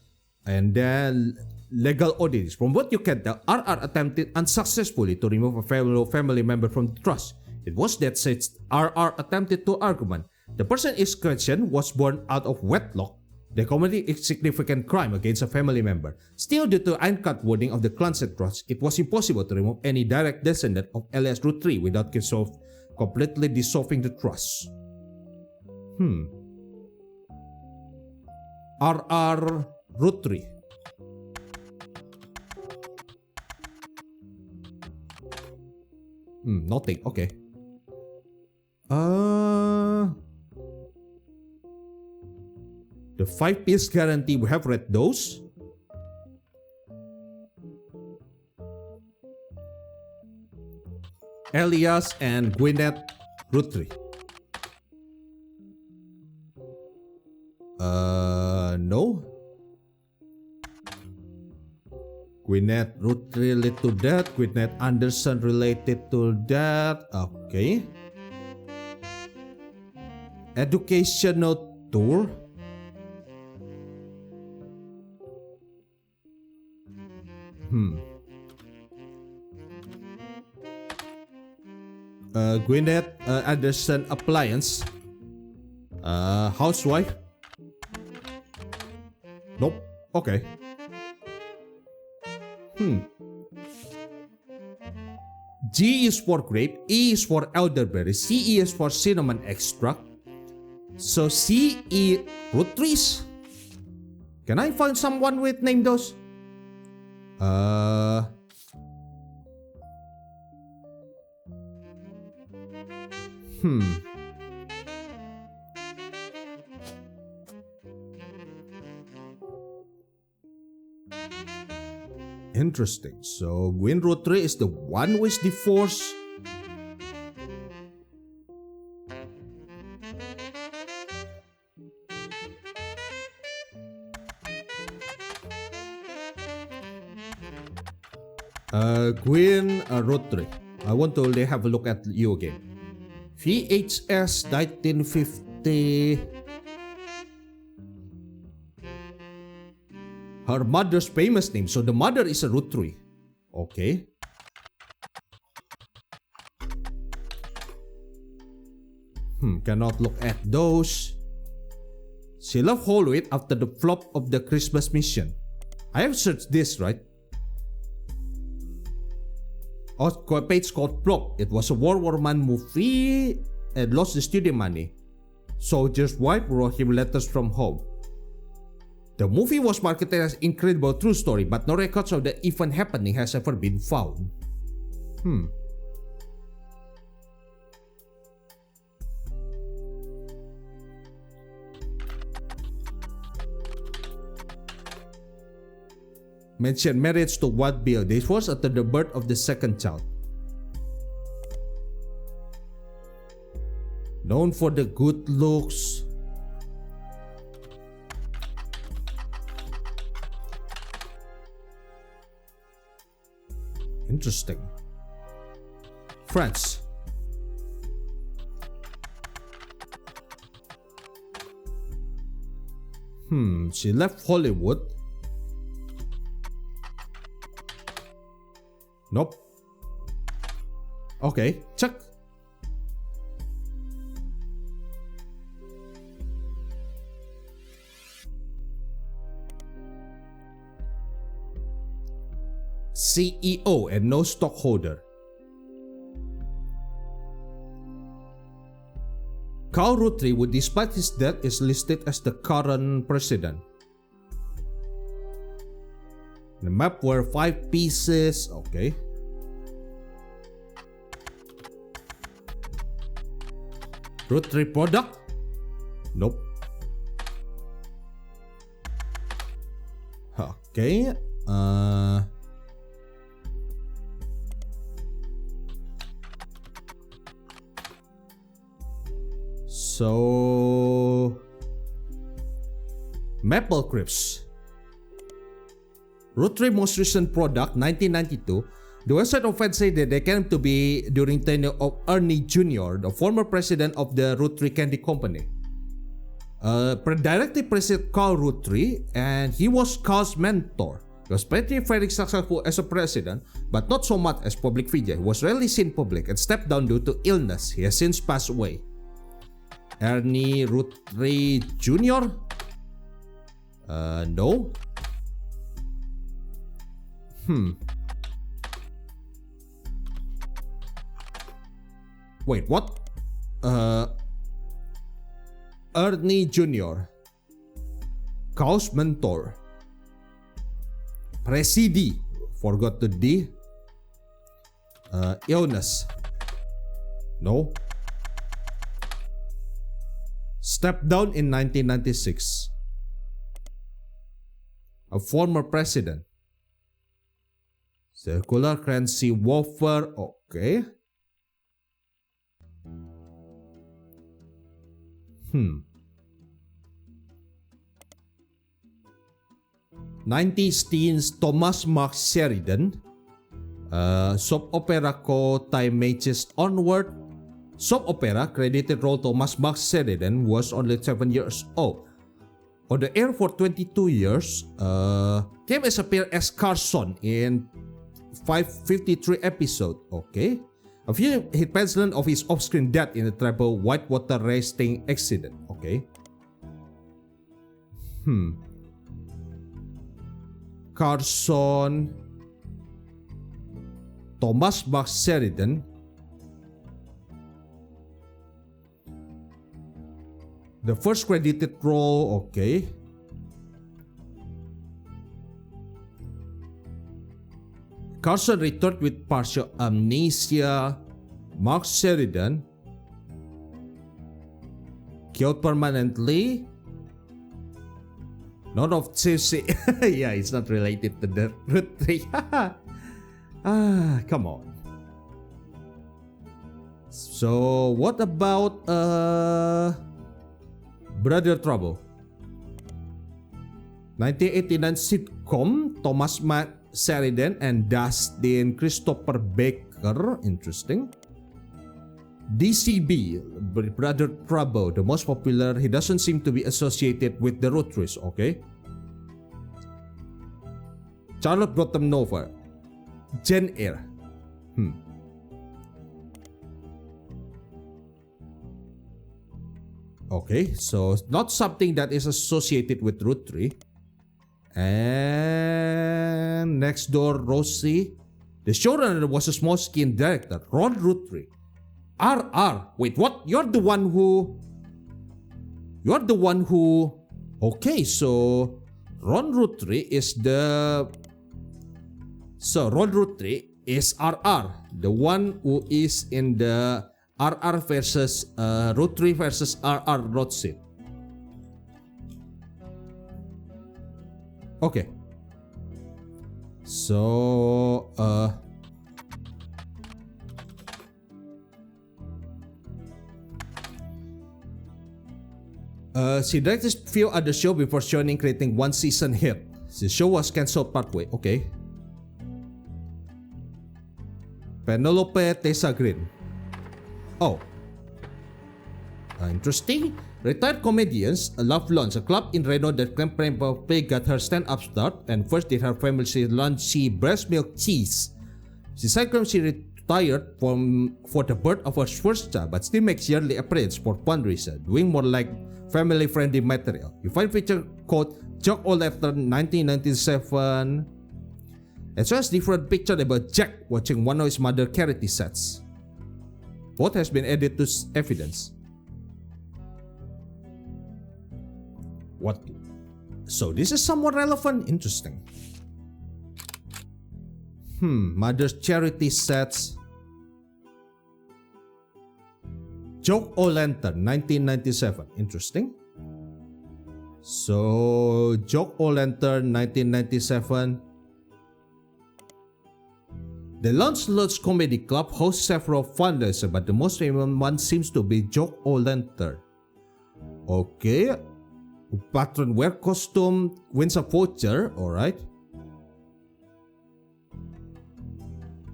And then legal audits. From what you can tell, RR attempted unsuccessfully to remove a family member from the trust. It was that since RR attempted to argument, the person in question was born out of wedlock. They committed a significant crime against a family member. Still, due to ironclad wording of the Clanset Trust, it was impossible to remove any direct descendant of alias Roottree without completely dissolving the trust. RR Roottree. Nothing. Okay. The 5-piece guarantee, we have read those. Elias and Gwyneth Roottree. No. Gwyneth Roottree related to that. Gwyneth Anderson related to that. Okay. Educational tour. Gwyneth Anderson appliance. Housewife. Nope. Okay. G is for grape, E is for elderberry, CE is for cinnamon extract. So CE Roottrees. Can I find someone with name those? Interesting. So Gwyn Roottree is the one who is divorced. Gwyn Roottree. I want to have a look at you again. VHS 1950. Her mother's famous name. So the mother is a Roottree. Okay. Cannot look at those. She left Holloway after the flop of the Christmas mission. I have searched this, right? Oh, page called Flop. It was a World War I movie and lost the studio money. Soldier's wife wrote him letters from home. The movie was marketed as incredible true story, but no records of the event happening has ever been found. Mentioned marriage to what bill? This was after the birth of the second child. Known for the good looks. Interesting. France. She left Hollywood. Nope. Okay, check. CEO and no stockholder. Carl Roottree, who despite his death is listed as the current president. The map were 5 pieces. Okay. Roottree product? Nope. Okay. So Maple Crisps. Roottree most recent product, 1992. The website of fans say that they came to be during tenure of Ernie Jr., the former president of the Roottree Candy Company. Directly preceded Carl Roottree, and he was Carl's mentor. He was pretty very successful as a president, but not so much as public figure. He was rarely seen public and stepped down due to illness. He has since passed away. Ernie Roottree Jr.? No. Wait, what? Ernie Jr. Carl's mentor. Presidi. Forgot the D. Illness. No. Stepped down in 1996. A former president. Circular currency wafer. Okay. 90s teens Thomas Mark Sheridan. Soap opera co-time matches onward. Soap opera credited role Thomas Mark Sheridan was only 7 years old. On the air for 22 years. Came as appear as Carson in 553 episode. Okay. A few hit penciled of his off-screen death in a terrible whitewater rafting accident. Okay. Carson. Thomas Mark Sheridan. The first credited role. Okay. Carson returned with partial amnesia. Mark Sheridan killed permanently. None of CC. Yeah, it's not related to the Roottrees. Come on. So what about Brother Trouble? 1989 sitcom Thomas Mark Sheridan and Dustin Christopher Baker. Interesting. DCB, Brother Trouble, the most popular. He doesn't seem to be associated with the Roottree. Okay. Charlotte Gotham Nova. Jane Eyre. Okay, so not something that is associated with Roottree. And next door, Rosie. The showrunner was a small skin director, Ron Roottree. RR. Wait, what? You're the one who... Okay, so Ron Roottree is the... So Ron Roottree is RR, the one who is in the RR versus Roottree versus RR Roottree. Okay. So she directed a few other shows before joining, creating one season hit. The show was cancelled partway. Okay. Penelope Tessa Green. Oh. Interesting. Retired comedians Love Lunch, a club in Reno that Penelope got her stand-up start and first did her family lunchy breast milk cheese. She said she retired for the birth of her first child, but still makes yearly appearance for fundraiser, doing more like family-friendly material. You find feature called Joke All After 1997. It shows different picture about Jack watching one of his mother charity sets. Both has been added to evidence. What? So this is somewhat relevant. Interesting. Mother's charity sets. Joke O' Lantern, 1997. Interesting. So, Joke O' Lantern, 1997. The Lancelot's Comedy Club hosts several fundraisers, but the most famous one seems to be Joke O' Lantern. Okay. Patron wear costume wins a voucher. Alright.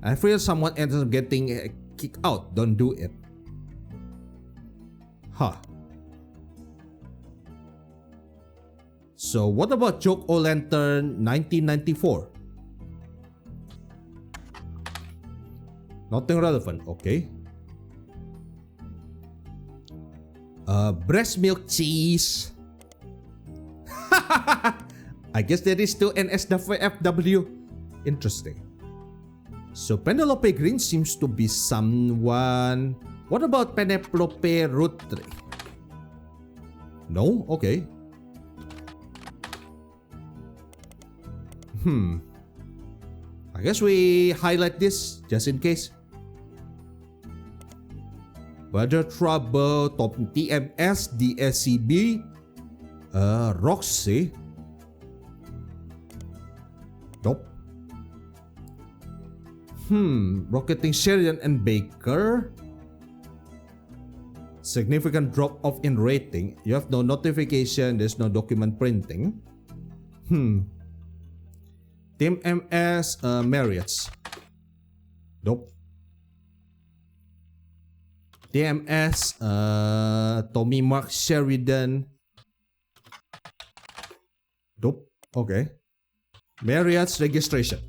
I fear someone ends up getting kicked out. Don't do it. Huh. So what about Joke O' Lantern 1994? Nothing relevant. Okay. Breast milk cheese. I guess there is still an SFW. Interesting. So Penelope Green seems to be someone. What about Penelope Roottrees? No? Okay. I guess we highlight this just in case. Weather Trouble, Top TMS, DSCB, Roxy. Nope. Rocketing Sheridan and Baker. Significant drop off in rating. You have no notification. There's no document printing. Team MS, Marriott's. Nope. TMS, Tommy Mark Sheridan. Nope. Okay. Marriott's registration.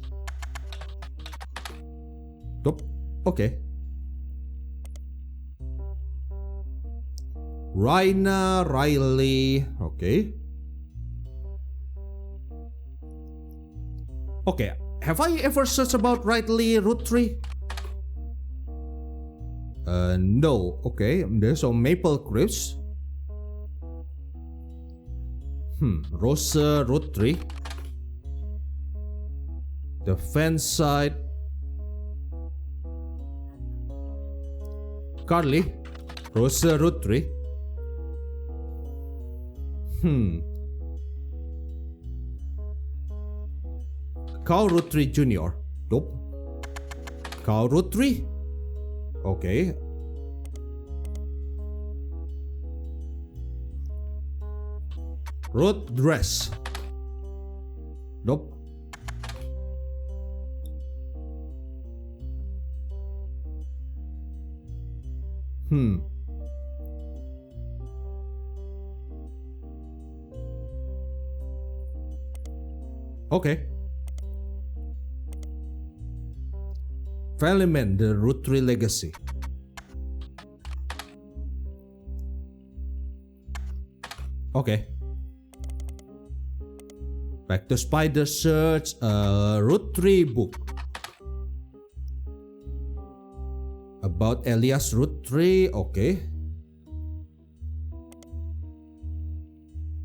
Nope. Okay. Raina, Riley. Okay. Okay. Have I ever searched about Riley Roottree? No. Okay. There's some Maple Crisps. Rosa Roottree. The fan side. Carly. Rosa Roottree. Carl Roottree Jr. Nope. Carl Roottree. Okay. Root Dress. Nope. Okay. Element, the Roottree Legacy. Okay. Back to Spider Search, Roottree book. About Elias Roottree, okay.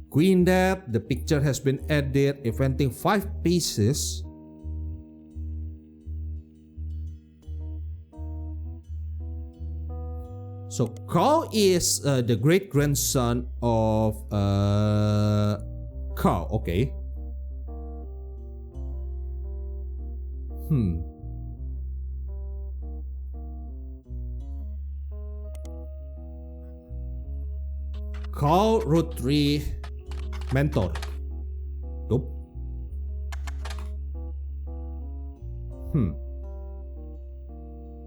Queen Death, the picture has been added, eventing 5 pieces. So Carl is the great grandson of Carl. Okay. Carl Roottree mentor. Nope.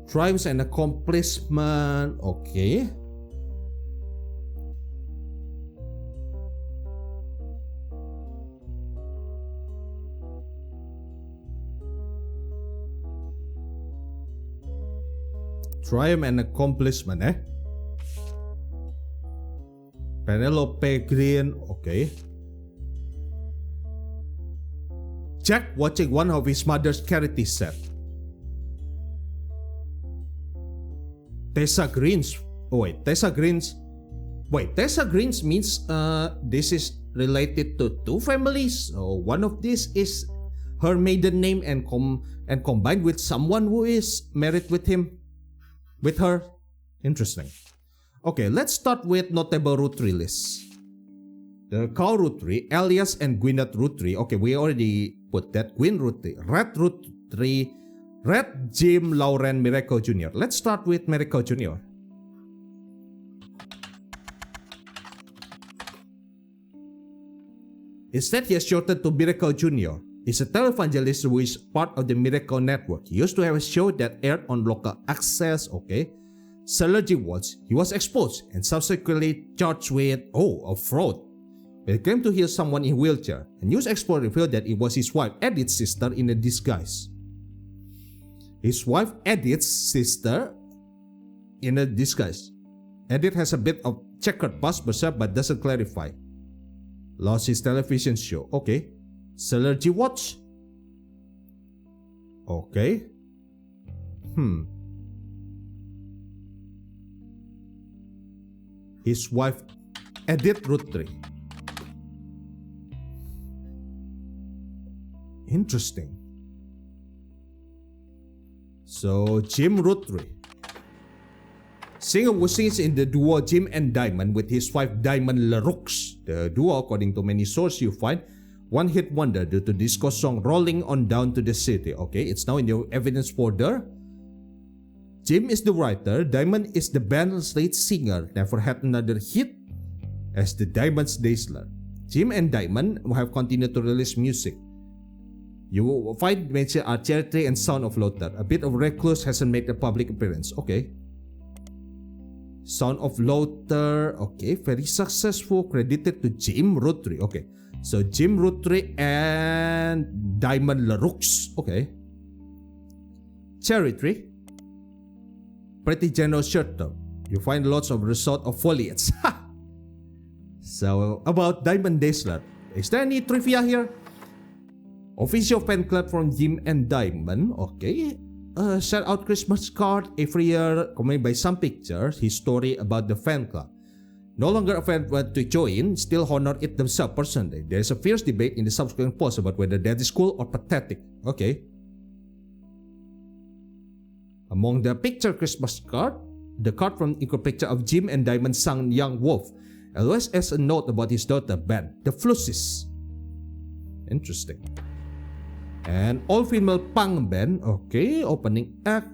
Triumphs and accomplishment. Okay. Triumph and accomplishment, eh? Penelope Green. Okay. Jack watching one of his mother's charity set. Tessa Greens. Oh wait, Tessa Greens. Wait, Tessa Greens means this is related to two families. So one of these is her maiden name and combined with someone who is married with her. Interesting. Okay, let's start with notable Roottrie lists. The Cow Roottrie, Elias and Gwyneth Roottrie. Okay, we already put that. Gwyn Roottrie, Red Roottrie, Red, Jim, Lauren, Miracle Jr. Let's start with Miracle Jr. Instead, he is shortened to Miracle Jr. He's a televangelist who is part of the Miracle Network. He used to have a show that aired on local access. Okay. Salary was he was exposed and subsequently charged with a fraud. When he claimed to heal someone in a wheelchair, a news expert revealed that it was his wife Edith's sister in a disguise. His wife Edith's sister in a disguise. Edith has a bit of checkered past herself but doesn't clarify. Lost his television show. Okay. Salary watch. Okay. His wife Edith Roottrie. Interesting. So Jim Roottrie, singer who sings in the duo Jim and Diamond with his wife Diamond LaRoux. The duo, according to many sources you find, one-hit wonder due to disco song Rolling On Down to the City. Okay, it's now in the evidence folder. Jim is the writer, Diamond is the band's lead singer, never had another hit as the Diamond's Dazzler. Jim and Diamond have continued to release music. You will find mention are Cherry and Sound of Laughter. A bit of Recluse hasn't made a public appearance. Okay. Sound of Laughter, okay, very successful, credited to Jim Roottrie. Okay, so Jim Roottrie and Diamond LaRoux. Okay. Cherry Tree, pretty general shirt though. You find lots of resort of foliage. So about Diamond Dazzler, is there any trivia here? Official fan club from Jim and Diamond. Okay. Sent out Christmas card every year, accompanied by some pictures, his story about the fan club. No longer a fan to join, still honor it themselves personally. There is a fierce debate in the subsequent post about whether that is cool or pathetic. Okay. Among the picture Christmas card, the card from equal picture of Jim and Diamond's son Young Wolf, as well as a note about his daughter band, the Flusses. Interesting. An all-female punk band, okay, opening act.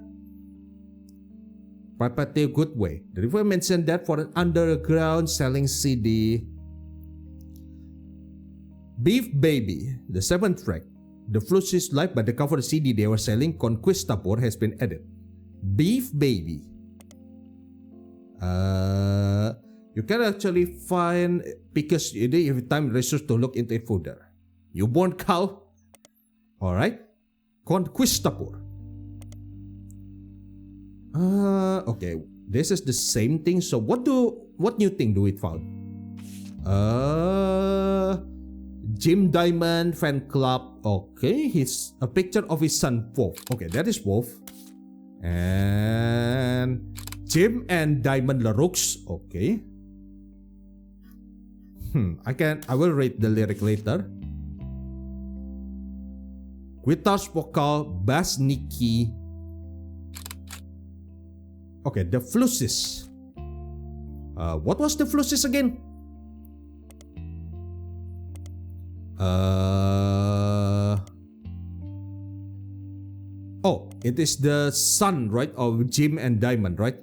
Pretty good way. The reviewer mentioned that for an underground selling CD. Beef Baby, the 7th track, the Flusses live by the cover CD they were selling, Conquistador, has been added. Beef Baby. You can actually find, because you didn't have time research to look into it further. Newborn Cow. Alright. Conquistador. Okay. This is the same thing. So what new thing do we found? Jim Diamond fan club. Okay. He's a picture of his son Wolf. Okay, that is Wolf. And Jim and Diamond LaRoux. Okay. I will read the lyric later. Guitars, vocal, bass, Nikki. Okay, the Flusses. What was the Flusses again? Oh, it is the son, right, of Jim and Diamond, right?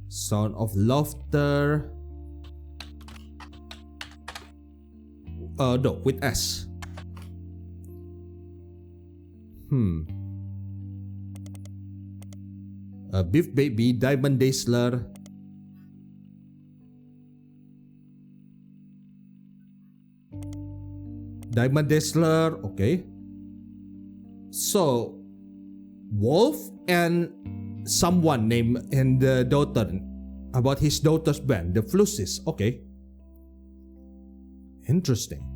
Sound of Laughter. No, with S. Beef Baby, Diamond Dazzler. Diamond Dazzler, okay. So, Wolf and someone named and the daughter, about his daughter's band, the Flusses, okay. Interesting.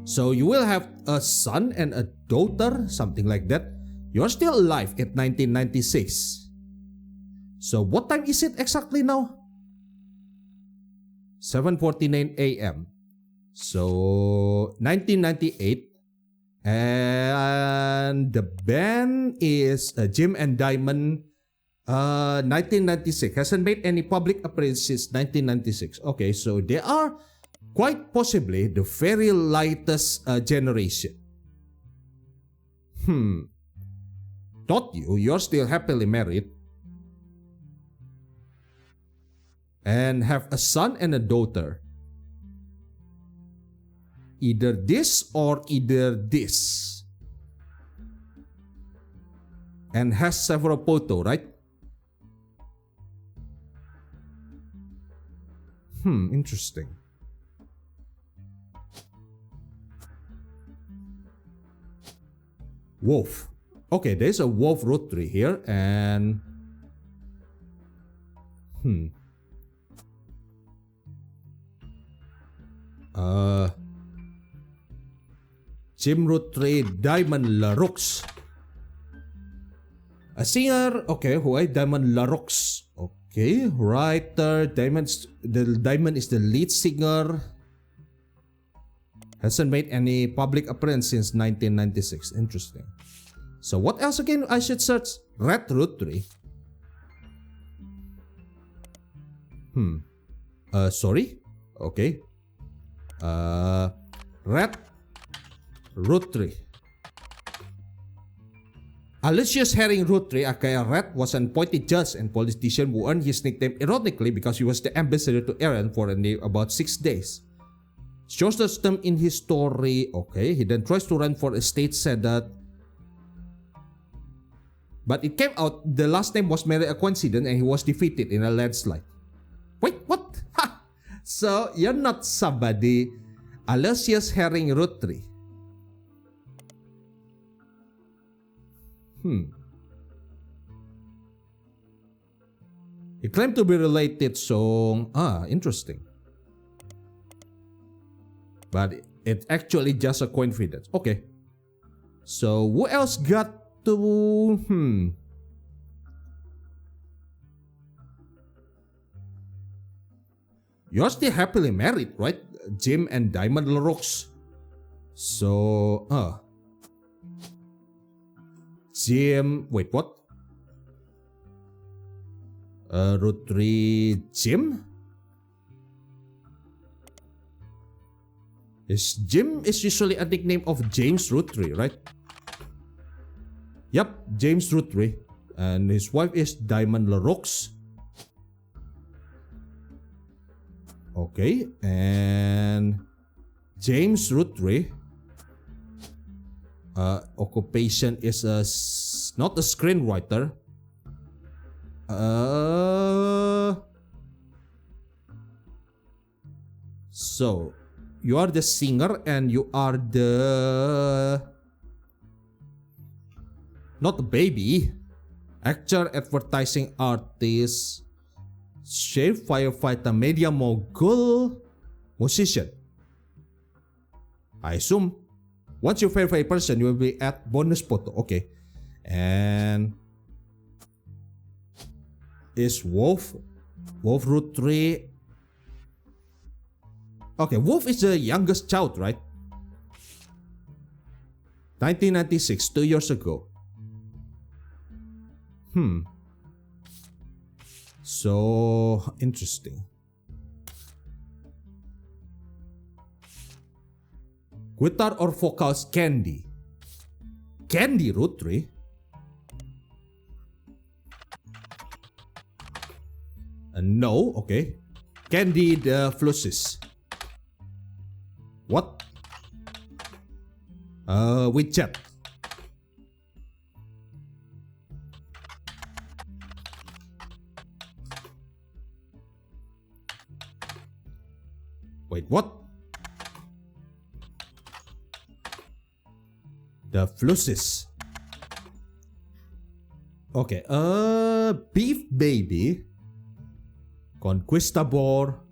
So you will have a son and a daughter, something like that. You're still alive at 1996. So what time is it exactly now? 7:49 a.m. So 1998. And the band is Jim and Diamond. 1996. Hasn't made any public appearance since 1996. Okay, so they are quite possibly the very lightest generation. Not you. You're still happily married. And have a son and a daughter. Either this or either this. And has several photos, right? Interesting. Wolf. Okay, there's a wolf Roottrie here and... Jim Roottrie, Diamond LaRoux. A singer, okay, who Diamond LaRoux. Okay, writer, Diamond is the lead singer. Hasn't made any public appearance since 1996. Interesting. So what else again I should search? Red Roottrie. Sorry? Okay. Red Roottrie. Aloysius Herring Roottrie, aka Red, was an appointed judge and politician who earned his nickname ironically because he was the ambassador to Iran for about 6 days. Shortest term in his story. Okay, he then tries to run for a state senate. But it came out the last name was merely a coincidence and he was defeated in a landslide. Wait, what? Ha! So you're not somebody. Aloysius Herring Roottrie. He claimed to be related, so interesting. But it's actually just a coincidence. Okay. So who else got to You're still happily married, right? Jim and Diamond LaRoux. So Jim, wait, what? Roottree Jim? Jim is usually a nickname of James Roottree, right? Yep, James Roottree. And his wife is Diamond LaRoux. Okay, and James Roottree. Occupation is not a screenwriter. So you are the singer and you are the not the baby actor, advertising artist, chef, firefighter, media mogul, musician. I assume once you verify a person, you will be at bonus photo. Okay. And is Wolf Roottrie. Okay, Wolf is the youngest child, right? 1996, 2 years ago. So interesting. Guitar or vocals, Candy. Candy Roottree. No, okay. Candy the Flusses. What? Widget. Wait, what? The Flusses. Okay, Beef Baby. Conquistador.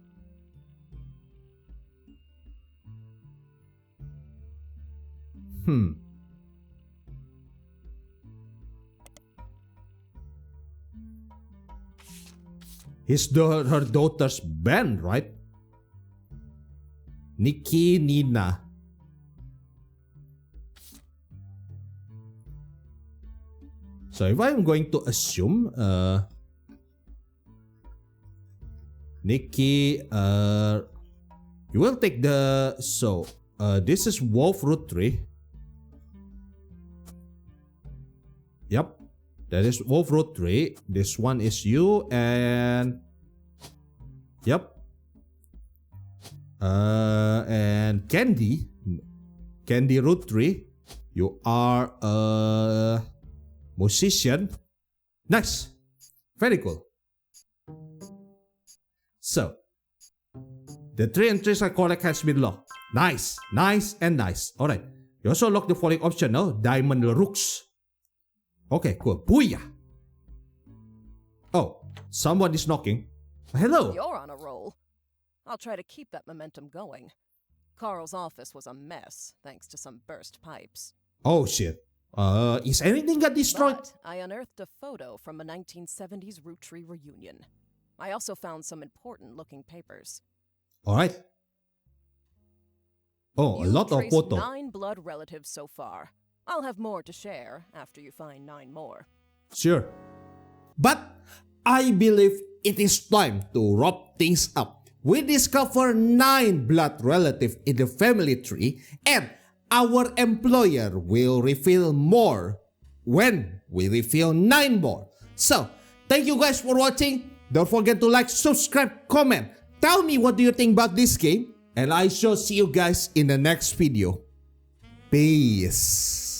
Her daughter's band, right? Nikki, Nina. So if I'm going to assume, Nikki, you will take the, so, this is Wolf Roottrees. Yep, that is Wolf Roottrees. This one is you, and yep. And Candy Roottrees, you are a musician. Nice, very cool. So, the 3 entries I collect has been locked. Nice, nice, and nice. Alright, you also lock the following option now, Diamond Rooks. Okay, cool. Booyah! Oh, someone is knocking. Hello! You're on a roll. I'll try to keep that momentum going. Carl's office was a mess, thanks to some burst pipes. Oh shit. Is anything got destroyed? But I unearthed a photo from a 1970s Roottree reunion. I also found some important-looking papers. Alright. Oh, a lot of photos. 9 blood relatives so far. I'll have more to share after you find 9 more. Sure. But I believe it is time to wrap things up. We discover 9 blood relatives in the family tree, and our employer will reveal more when we reveal 9 more. So, thank you guys for watching. Don't forget to like, subscribe, comment. Tell me what do you think about this game, and I shall see you guys in the next video. Peace.